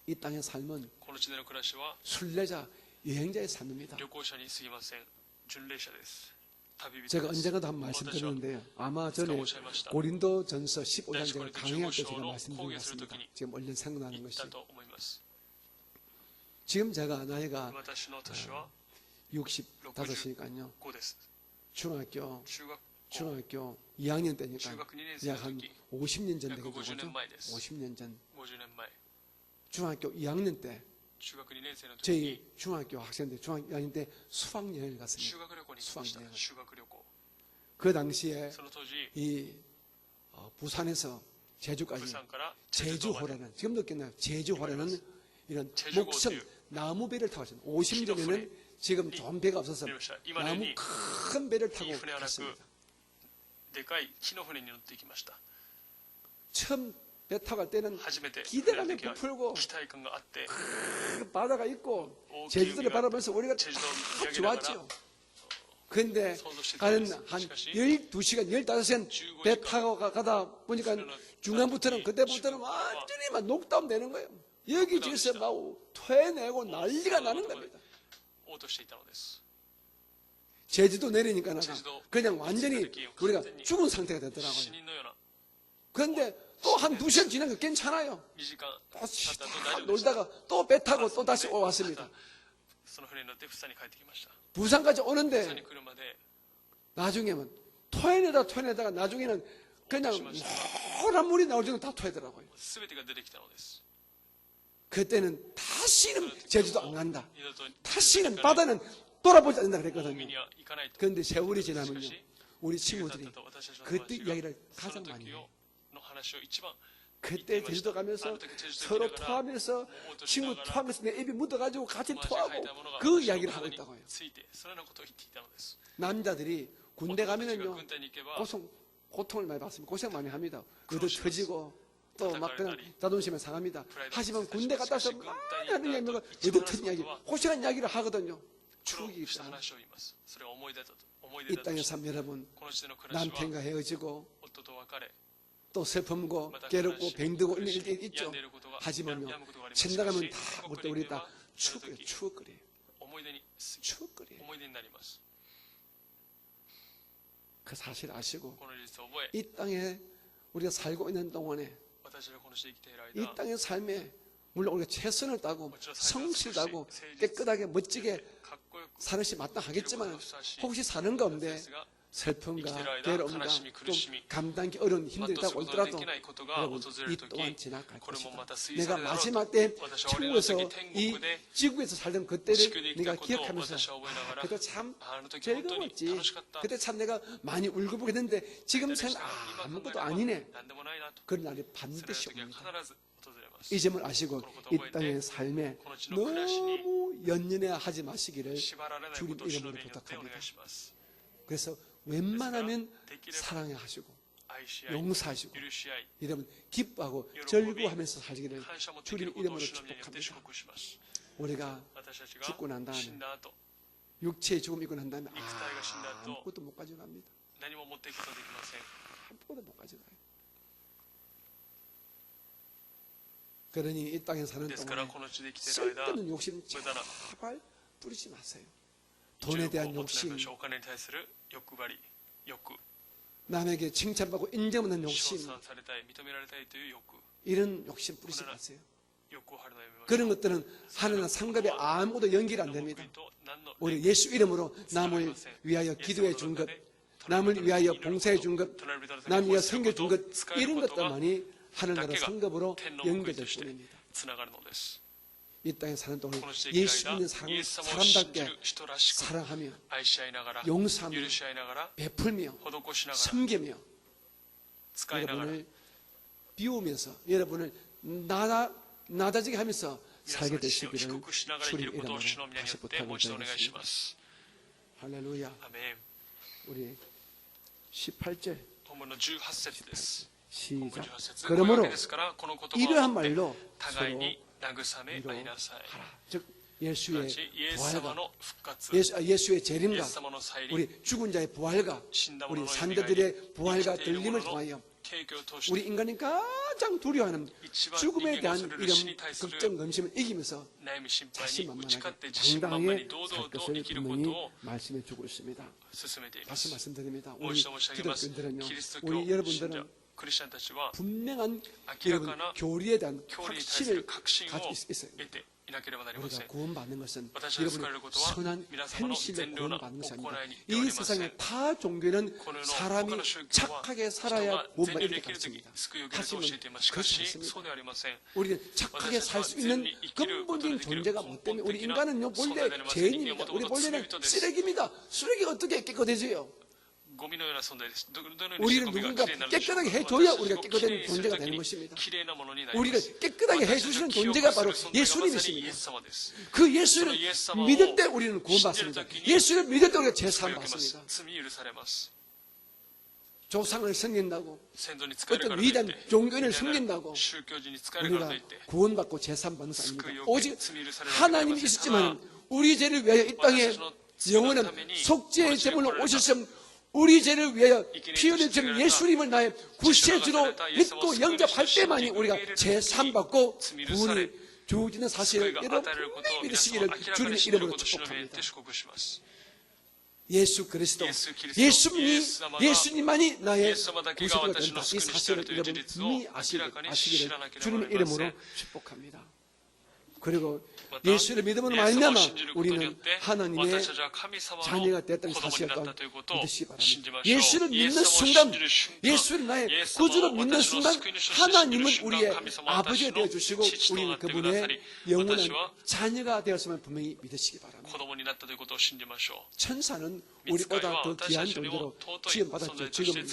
이 땅의 삶은 순례자, 여행자의 삶입니다. 제가 언젠가도 한번 말씀드렸는데요. 아마 전에 고린도전서 15장 제가 강의할 때 제가 말씀드린 것 같습니다. 지금 얼른 생각나는 것이, 지금 제가 나이가 65이니까요. 중학교 2학년 때니까 약 한 50년 전 되겠죠. 50년 전. 중학교 2학년 때 저희 중학교 학생들 중학교 다닐 때 수학여행을 갔습니다. 수학여행. 그 당시에 이 부산에서 제주까지 제주호라는 지금도 기억나요? 제주호라는 이런 목성 나무배를 타고 갔습니다. 오심 전에는 지금 좋은 배가 없어서 나무 큰 배를 타고 갔습니다. 처음 배 타고 갈 때는 기대감이 부풀고 큰 바다가 있고 제주도를 바라보면서 우리가 다 좋았죠. 그런데 가는 한 12시간, 15시간 배 타고 가다 보니까 중간부터는 그때부터는 완전히 막 녹다운 되는 거예요. 여기저기서 막 토해내고 난리가 나는 겁니다. 제주도 내리니까 그냥 완전히 우리가 죽은 상태가 되더라고요. 그런데 또 한 2시간 지나면 괜찮아요. 또 놀다가 또 배 타고 또 다시 왔습니다. 부산까지 오는데 나중에는 토해내다가 나중에는 그냥 노란 물이 나올 정도 다 토해더라고요. 그때는 다시는 제주도 안 간다. 다시는 바다는 돌아보지 않는다 그랬거든요. 그런데 세월이 지나면요, 우리 친구들이 그때 이야기를 가장 많이 해요. 그때 제주도 가면서 서로 토하면서 친구 토하면서 내 입이 묻어가지고 같이 토하고 그 이야기를 하고 있다고요. 남자들이 군대 가면은요 고통을 많이 받습니다. 고생 많이 합니다. 의도 터지고 또 막 그냥 자존심에 상합니다. 하지만 군대 갔다 와서 많이 하는 이야기가 의도 터진 이야기, 고생한 이야기를 하거든요. 추억이 있다. 이 땅의 삶 여러분, 남편과 헤어지고 또 슬픔고 괴롭고 병들고 이런 일들이 있죠. 하지만요, 지나가면 다 볼 때 우리 다 추억거려요. 그 사실 아시고 이 땅에 우리가 살고 있는 동안에 이 땅의 삶에 물론 우리가 최선을 다하고 성실을 다하고 깨끗하게 멋지게 사는 것이 마땅하겠지만 혹시 사는 가운데 슬픔과 괴로움과 좀 감당하기 어려운 힘들이 있다고 하더라도 여러분 이 또한 지나갈 것이다. 내가 마지막 때 천국에서 이 지구에서 살던 그때를 내가 기억하면서 그때 참 즐거웠지. 그때 참 내가 많이 울고보게 했는데 지금 생각 아무것도 아니네. 그런 날이 반드시 옵니다. 이 점을 아시고 이 땅의 삶에 너무 연연해하지 마시기를 주님 이름으로 부탁합니다. 그래서 웬만하면 사랑하시고 용서하시고 여러분 기뻐하고 즐거워하면서 살기를 주님 이름으로 축복합니다. 우리가 죽고 난 다음에 육체의 죽음이 있고 난 다음에 아무것도 못 가져갑니다. 아무것도 못 가져가요. 그러니 이 땅에 사는 동안에 쓸데없는 욕심 제발 부리지 마세요. 돈에 대한 욕심, 남에게 칭찬받고 인정받는 욕심, 이런 욕심 부리지 마세요. 그런 것들은 하나님과 상급에 아무것도 연결이 안 됩니다. 우리 예수 이름으로 남을 위하여 기도해 준 것, 남을 위하여 봉사해 준 것, 남을 위하여 섬겨 준 것, 이런 것들만이 하늘나라 상급으로 연결될 뿐입니다. 이 땅에 사는 동안 예수 믿는 사람답게 사랑하며 용서하며 베풀며 섬기며 여러분을 비우면서 여러분을 나다지게 하면서 살게 되시기를 주님 이름으로 다시 부탁을 드리겠습니다. 할렐루야. 우리 18절 시작. 그러므로 이러한 말로 서로 위로하라. 즉 예수의 부활과 예수의 재림과 우리 죽은 자의 부활과 우리 산자들의 부활과 들림을 통하여 우리 인간이 가장 두려워하는 죽음에 대한 이런 걱정, 근심을 이기면서 자신만만하게 당당하게 살 것을 분명히 말씀해 주고 있습니다. 다시 말씀드립니다. 우리 기독교인들은요, 우리 여러분들은 분명한 여러분 교리에 대한 확신을 가지고 있어요. 우리가 구원받는 것은 여러분의 선한 행실로 구원받는 것이 아닙니다. 이 세상의 타 종교는 사람이 착하게 살아야 구원받는 게 가르칩니다. 하지만 그렇지 않습니다. 우리는 착하게 살 수 있는 근본적인 존재가 뭐 때문에 우리 인간은요 본래 죄인입니다. 우리 본래는 쓰레기입니다. 쓰레기가 어떻게 깨끗해져요? 우리를 누군가 깨끗하게 해줘야 우리가 깨끗한 존재가 되는 것입니다. 우리를 깨끗하게 해주시는 존재가 바로 예수님이십니다. 그 예수를 믿을 때 우리는 구원받습니다. 예수를 믿을 때 우리가 제사함 받습니다. 조상을 섬긴다고 어떤 위대한 종교인을 섬긴다고 우리가 구원받고 제사함 받는 것이 아닙니다. 오직 하나님이 있었지만 우리 죄를 위하여 이 땅에 영원한 속죄의 제물로 오셨음 우리 죄를 위하여 피 흘리신 예수님을 나의 구세주로 믿고 영접할 때만이 우리가 제사함 받고 구원이 주어지는 사실을 여러분 분명히 믿으시기를 주님의 이름으로 축복합니다. 예수 그리스도, 예수님만이 나의 구세주가 된다. 이 사실을 여러분 분명히 아시기를 주님의 이름으로 축복합니다. 그리고 예수를 믿음으로 말미암아 우리는 하나님의 자녀가 됐다는 사실을 믿으시기 바랍니다. 예수를 믿는 순간, 예수를 나의 구주로 믿는 순간 하나님은 우리의 아버지가 되어주시고 우리는 그분의 영원한 자녀가 되었음을 분명히 믿으시기 바랍니다. 천사는 우리보다 더 귀한 존재로 지음받았죠. 지금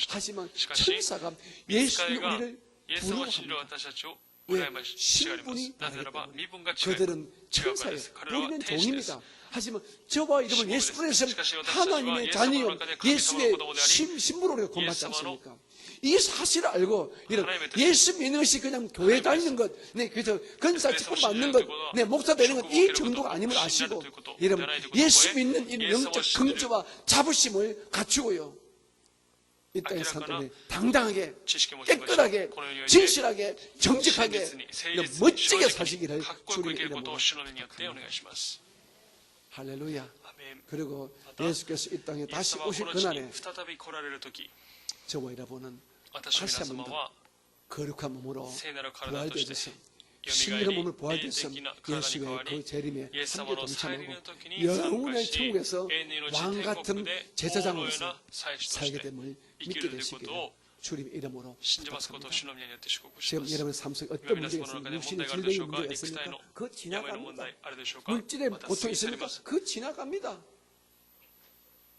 하지만 천사가 예수님 우리를 부러워합니다. 왜? 신분이 다르기 때문에 그들은 천사예요. 우리는 종입니다. 하지만 저와 여러분 예수 안에서 하나님의 자녀요 예수의 신부로 우리가 구원받지 않습니까? 이 사실을 알고 예수 믿는 것이 그냥 교회 다니는 것, 그저 건사 직분 받는 것, 목사 되는 것 이 정도가 아님을 아시고 여러분 예수 믿는 이 영적 긍지와 자부심을 갖추고요 이 땅의 산 때문에 당당하게 깨끗하게 진실하게 정직하게 멋지게 사시기를 주님의 이름으로 부탁합니다. 할렐루야. 그리고 예수께서 이 땅에 다시 오실 그날에 저와 여러분은 다시 한번 더 거룩한 몸으로 부활되어서 신비로운 몸을 부활돼서 예수의 그 재림에 함께 동참하고 영원의 천국에서 왕같은 제사장으로서 살게 됨을 믿게 되시기를 주님의 이름으로 부탁합니다. 지금 여러분의 삶 속에 어떤 문제가 있습니까? 육신의 질병의 문제가 있습니까? 그거 지나갑니다. 물질의 고통이 있습니까? 그거 지나갑니다.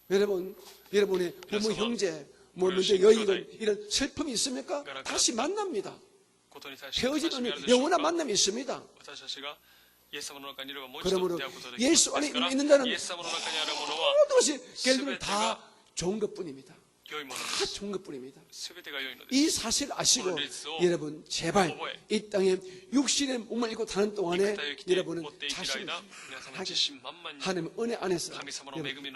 여러분의 부모, 형제, 먼저 여인은 이런 슬픔이 있습니까? 다시 만납니다. 헤어지는 영원한 만남이 있습니다. 그러므로 예수 안에 있는 자는 모든 것이 결국은 다 좋은 것뿐입니다. 다 좋은 것뿐입니다. 이 사실을 아시고 여러분 제발 이 땅에 육신의 몸을 입고 사는 동안에 여러분은 자신을 하나님의 은혜 안에서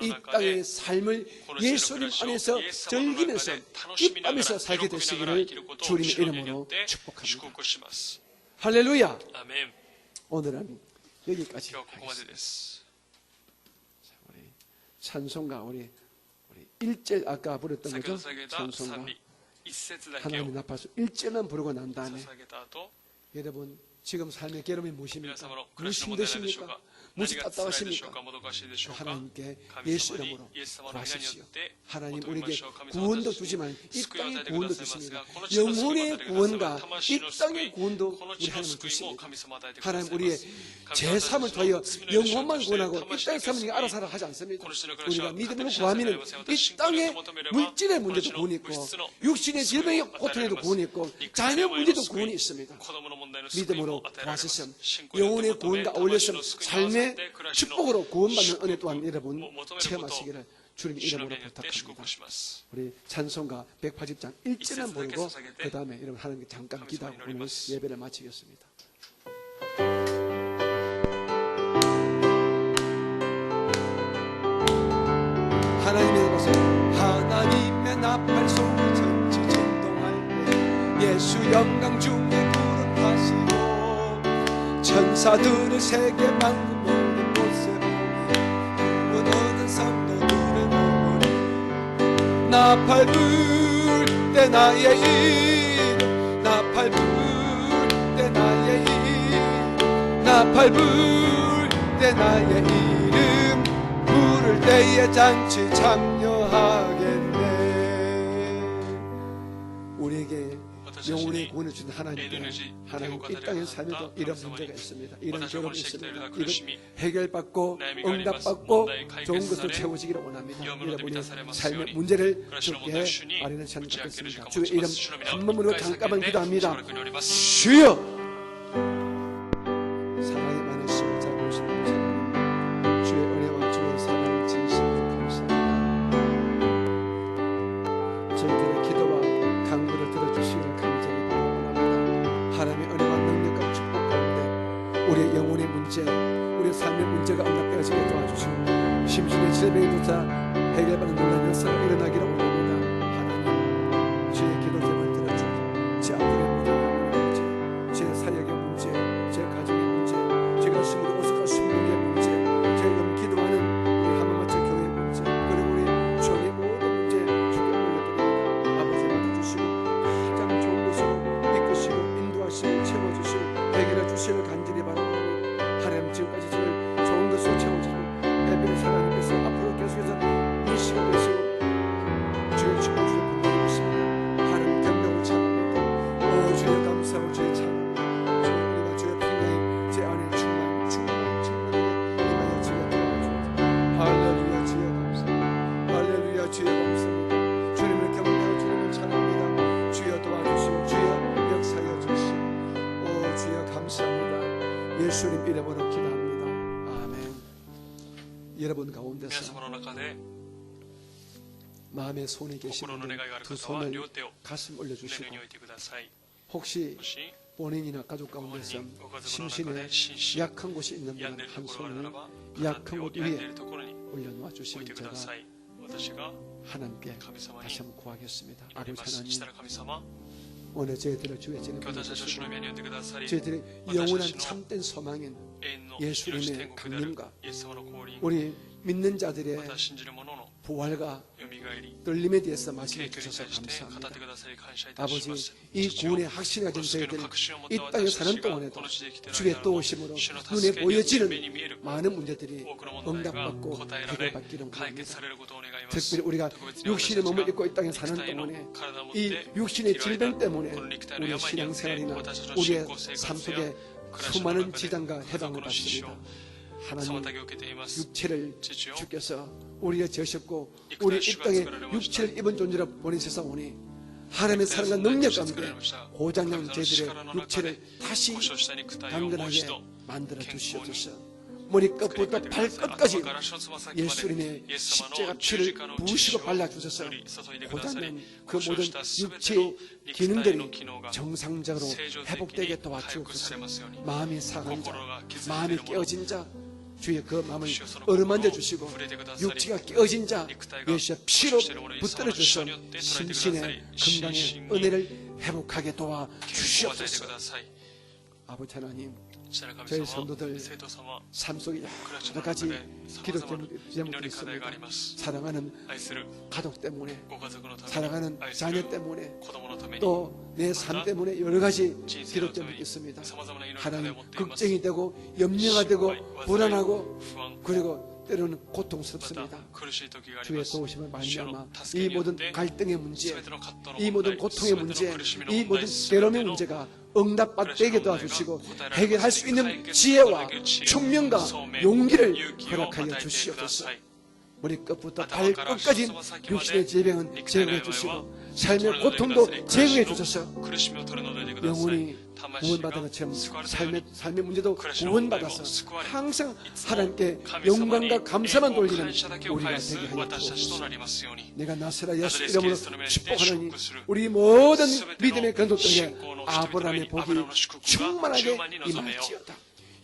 이 땅의 삶을 예수님 안에서 즐기면서 기뻐하면서 살게 되시기를 주님의 이름으로 축복합니다. 할렐루야. 오늘은 여기까지 하겠습니다. 우리 찬송가 우리 1절 아까 부르던 거죠? 찬송가 하나님 앞에서 1절만 부르고 난 다음에 여러분 지금 삶의 괴로움이 무엇입니까? 무엇이 힘드십니까? 무엇이 답답하십니까? 하나님께 예수 이름으로 구하십시오. 하나님 우리에게 구원도 주지만 이 땅의 구원도 주십니다. 영혼의 구원과 이 땅의 구원도 우리 하나님은 주십니다. 하나님 우리의 제3을 통하여 영혼만 구원하고 이 땅의 삶은 알아서 하라 하지 않습니다. 우리가 믿음으로 구하면 이 땅의 물질의 문제도 구원이 있고 육신의 질병의 고통에도 구원이 있고 자녀 문제도 구원이 있습니다. 믿음으로 구하셨음 영혼의 구원과 어울렸음 삶의 축복으로 구원받는 은혜 또한 여러분 체험하시기를 주님의 이름으로 부탁합니다. 우리 찬송가 180장 1절만 부르고 그 다음에 여러분 하나님께 잠깐 기도하고 오늘 예배를 마치겠습니다. 하나님의 것을 하나님의 나팔 소리 전체 진동할 때 예수 영광 중에 구름하시고 천사들을 세계 만국 모든 곳에 보내 무너는 성도들을 모으리 나팔 불 때 나의 이름 나팔 불 때 나의 이름 나팔 나팔 불 때 나의 이름 부를 때에 잔치 참여하겠네. 우리에게 영혼의 구원을 준 하나님께 하나님 이 땅에 살면서 이런 문제가 있습니다. 이런 결혼이 있습니다. 이런 해결받고 응답받고 좋은 것을 채워지기를 원합니다. 여러분의 삶의 문제를 주께 아뢰는 시간 갖겠습니다. 주의 이름 한 번으로 잠깐만 기도합니다. 주여, 사랑이 많으시고 자비로우신 하나님, 주의 은혜와 주의 사랑을 진심으로 감사합니다. 저희들의 기도와 간구를 들어주시기를 감사히 바랍니다. 하나님의 은혜와 능력과 축복 가운데 우리의 영혼의 문제, 우리의 삶의 문제가 응답되어지게 도와주시고 심신의 질병의 조차 해결받는 놀라운 역사가 일어나기를 원합니다. 하나님, 주의 기도 제발 들어주시고 제 앞으로의 모든 영혼의 문제, 제 사역의 문제, 제 가정의 문제, 제가 심으로 오석한 순명의 문제, 제가 기도하는 우리 하마마트 교회의 문제, 그리고 우리 주의 모든 문제 주께 올려드립니다. 아버지 맡아주시고 가장 좋은 것으로 이끄시고 인도하시고 채워주시고 해결해 주시를 간절히 바라옵나니 하나님 지금까지 저를 좋은 것으로 채워주시고 예배를 하나님께서 앞으로 계속해서 이 시간 되시고 주의 축복 주의 분들이 있습니다. 하나님 경력을 찬양합니다. 오 주의 감사하고 주의 찬양합니다. 주의 은혜와 주의 평강이 제 안에 충만하게 임하여 주여 도와주옵소서. 할렐루야 주여 감사합니다. 할렐루야 주여 감사합니다. 주님을 경배하고 주님을 찬양합니다. 주여 도와주시오. 주여 역사여 주시오. 오 주여 감사합니다. 예수님 이름으로 기도합니다. 아멘. 여러분 가운데서 마음의 손에 계시는 두 손을 가슴 올려주시고 혹시 본인이나 가족 가운데서 심신에 약한 곳이 있는 분은 한 손을 약한 곳 위에 올려놓아 주시면 제가 하나님께 다시 한번 구하겠습니다. 아버지 하나님, 오늘 저희들을 주의 진에 보내주시고 저희들의 영원한 참된 소망인 예수님의 강림과 우리 믿는 자들의 부활과 떨림에 대해서 말씀해 주셔서 감사합니다. 아버지, 이 구원의 확신이 가진 저희들 이 땅에 사는 동안에도 주의 또 오심으로 눈에 보여지는 많은 문제들이 응답받고 해결받기를 원합니다. 특별히 우리가 육신의 몸을 입고 이 땅에 사는 동안에 이 육신의 질병 때문에 우리의 신앙생활이나 우리의 삶 속에 수많은 지장과 해방을 받습니다. 하나님, 육체를 주께서 우리가 지으셨고 우리 이 땅에 육체를 입은 존재로 보내셔서 오니 하나님의 사랑과 능력 가운데 고장난 저희들의 육체를 다시 강건하게 만들어 주시옵소서. 머리끝부터 발끝까지 예수님의 십자가 피를 부으시고 발라주셔서 고장난 그 모든 육체의 기능들이 정상적으로 회복되게 도와주옵소서. 마음이 상한 자, 마음이 깨어진 자, 주의 그 마음을 어루만져 주시고 육체가 깨어진 자 예수의 피로 붙들어 주셔서 심신의 건강의 은혜를 회복하게 도와 주시옵소서. 아버지 하나님, 저희 성도들 삶 속에 여러 가지 기도 제목들이 있습니다. 사랑하는 가족 때문에, 사랑하는 자녀 때문에, 또 내 삶 때문에 여러 가지 기도 제목이 있습니다. 하나님, 걱정이 되고 염려가 되고 불안하고 그리고 때로는 고통스럽습니다. 주의 도우심을 말미암아 이 모든 갈등의 문제, 이 모든 고통의 문제, 이 모든 괴로움의 문제가 응답받게 도와주시고 해결할 수 있는 지혜와 총명과 용기를 허락하여 주시옵소서. 머리끝부터 발끝까지 육신의 질병은 제거해 주시고 삶의 고통도 제거해 주셔서 영혼이 구원받은 것처럼 삶의 문제도 구원받아서 항상 하나님께 영광과 감사만 돌리는 우리가 되게 하여 주옵소서. 내가 나사렛 예수 이름으로 축복하노니 우리 모든 믿음의 근속들에게 아브라함의 복이 충만하게 임할지어다.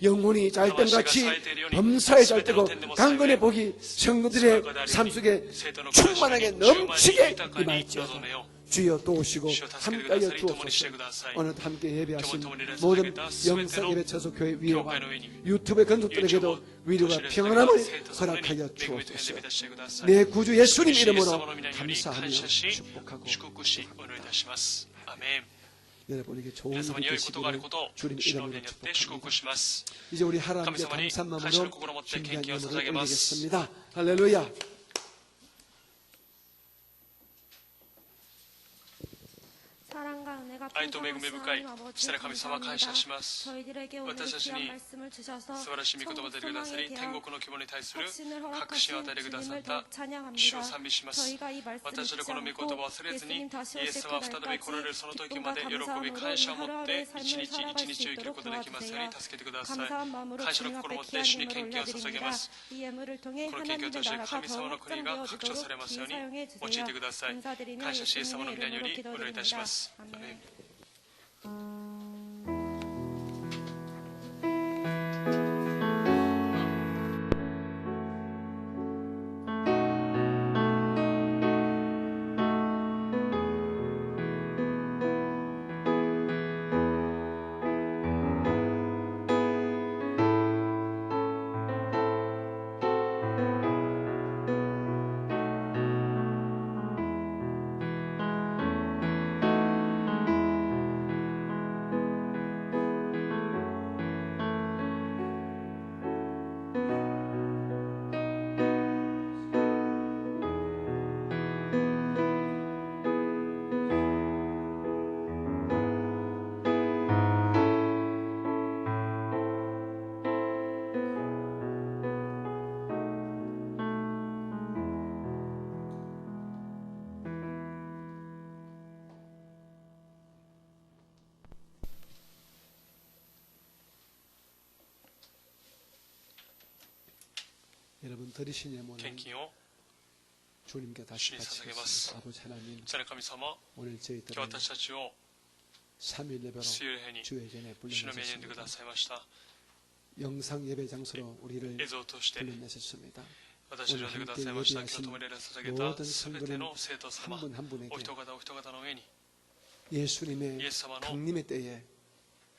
영혼이 잘된 같이 범사에 잘되고 강건의 복이 성도들의 삶 속에 충만하게 넘치게 임할지어다. 주여 도우시고 함께하여 주옵소서. 오늘 함께 예배하신 모든 영상 예배 처소 교회 위로와 유튜브의 건속들에게도 위로와 평안함을 허락하여 주옵소서. 내 구주 예수님 이름으로 감사하며 축복하고 기도합니다. 여러분에게 좋은 皆様 일이 に良いことがある 되시기를 ことを 주님 主の 이름으로 皆によって祝福 축복합니다. します。 이제 우리 하나님께 神様に 감사한 感謝の 마음으로 心を持って 준비한 献金を 예물을 捧げます。 올리겠습니다. 할렐루야. 사랑과 은혜가 愛と恵み深い 풍성하신 하나님 父なる神様 아버지 感謝しま 감사합니다. す。 저희들에게 오늘私たちに 귀한 말씀을 주셔서 素晴らしい御言葉でくださり、 소망에 天 대한 国の希望に対する 확신을 確信を与え 허락하신 てくださっ 주님을 た 더욱 찬양합니다. 主を賛美します。 저희가 이 말씀을 私たち 듣지 この御言葉を 않고 忘れずに、 예수님 다시 イエ 오실 ス様が再び来られる 그날까지 その時 기쁨과 まで喜び 감사함으로 感謝を 이 持って 하루하루의 一 삶을 日一 살아갈 日 수 を生きる 있도록 ことができますように 도와주세요. 助けてください。 감사한 마음으로 感謝の 주님 心を 앞에 持って 귀한 主に 예물을 献金を捧げ 올려드립니다. ます。 이 예물을 통해 この献金を 하나님의 通して 나라가 神様 더 の国が拡張さ 확장되어지도록 れますように 사용해 用いて 주세요. ください。 감사드리며 感謝しイエス様の 예수님의 皆によ 이름으로 りお祈りいたしま 기도드립니다. す。アメ 아멘. ン。 여러분 드리신 예물은 献金を 주님께 다시 主に捧げま 바치겠습니다. す。 아버지 하나님 父なる神様、 오늘 今日 저희들은 私たちを 3일 예배로 水曜礼拝に 주의 전에 主の命令でく 불러내셨습니다. ださいました。 영상 예배 장소로 우리를 映像を通して 불러내셨습니다. 私たちを呼んでくださいました。今日共に礼を捧げたすべての生徒様、 한 분 한 분에게 お人方お人方の上に 예수님의 예수様の 강림의 때에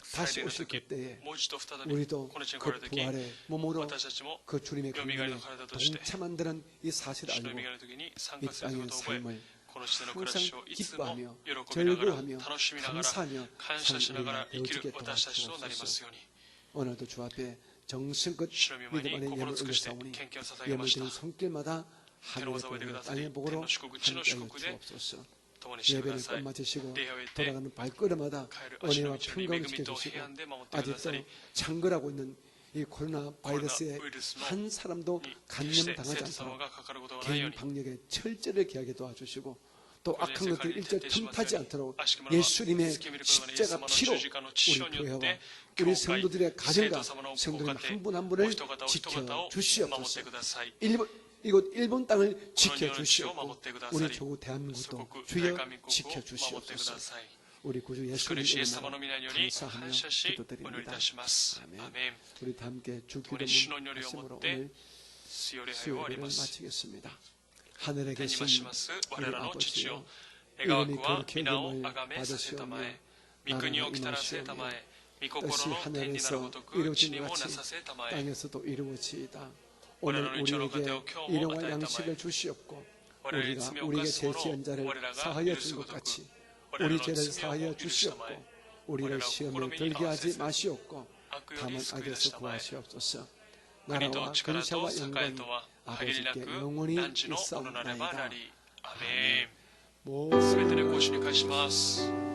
再 다시 臨の 오실 그 時、 때에 もう一度再び 우리도 この地に来 그 られる時、 부활의 몸으로 私たちも 그 주님의 강림에 요미가의 가라다 도시되 동참한다는 이 사실을 主の 알고 御の時に参 이 加する 땅의 ことを覚え、 삶을 この地での暮らし 항상 をいつも 기뻐하며 喜びながら、 즐거워하며 楽しみながら、 감사하며 感謝しながら生きる 삶을 私たちとなりますように。 오늘도 주 앞에 정성껏 主の御前 믿음 に 안에 心 예물 尽くして 올려사오니 献金を捧げました。 예물드린 손길마다 手の 하늘의 技を得てく 복으로 ださり、 땅의 天 복으로 の祝福、地の 함께하여 祝福で 주옵소서. 共にしてくだ 예배를 さい。 끝마치시고 礼拝を終えて 돌아가는 발걸음마다 帰る足の 은혜와 道のり、恵 평강을 みと 지켜주시고 平安で守ってくださ 아직도 り、 창궐하고 있는 이 코로나 바이러스에 한 사람도 決して 감염당하지 生徒様 않도록 がかかることがないよう 개인 に、 방역에 철저를 기하게 도와주시고 또個人 악한 世 것들 界に 일절 徹底します 틈타지 ように、 않도록 悪しき者が 예수님의 突き見ることがないイエス 십자가 様の 피로 十字架の血潮 우리 によっ 교회와 て、 우리 教会、 성도들의 生 가정과 徒様のご 성도들 家 한 庭、 분 한 お 분을 人方お人 지켜 方を守って 주시옵소서. ください。 이곳 일본 땅을 この 지켜 日の地を 주시옵고 守ってくださり、 우리 조국 祖 대한민국도 国、大 주여 韓民国 지켜 を守ってく 주시옵소서. ださい。 우리 구주 救い 예수님 主イエス様の 이름으로 皆により 감사하며 感謝し、お祈りい 기도드립니다. たします。 아멘. アメン。 우리 다 함께 주 共に主の 기도문 祈りを持 말씀으로 って 오늘 水曜礼拝を終わり 수요일을 ます。 마치겠습니다. 하늘에 天に 계신 増します我 우리 らの父 아버지여 よ、願わく 이름이 は 거룩히 皆を 여김을 あがめさせたま 받으시오며 え、御国を来たらせたま 나라가 え、御心の天になるごとく地 이루어진 に 것 もな 같이 させたまえ。 땅에서도 이루어지이다. 오늘 우리는 일조로 우리에게 가되어 겨우 일용할 먹었다 양식을 했다마에. 주시옵고 우리를 우리가罪を 우리에게 犯す者を 제지한 자를 우리가 사하여 준許す 것 ごとく 같이 我ら 우리 の 죄를 罪を 사하여 許したまえ。 주시옵고 우리를 우리가 시험에試みに 들게 合わ 하지 せず 마시옵고 悪よ 다만 り救い出 악에서 したまえ。 구하시옵소서. 国と 나라와 力と 근사와 栄え 영광이 とは限りなく 아버지께 영원히 汝のものなればな 있사옵나이다. り。アメン。 모든 すべてのご主に返します。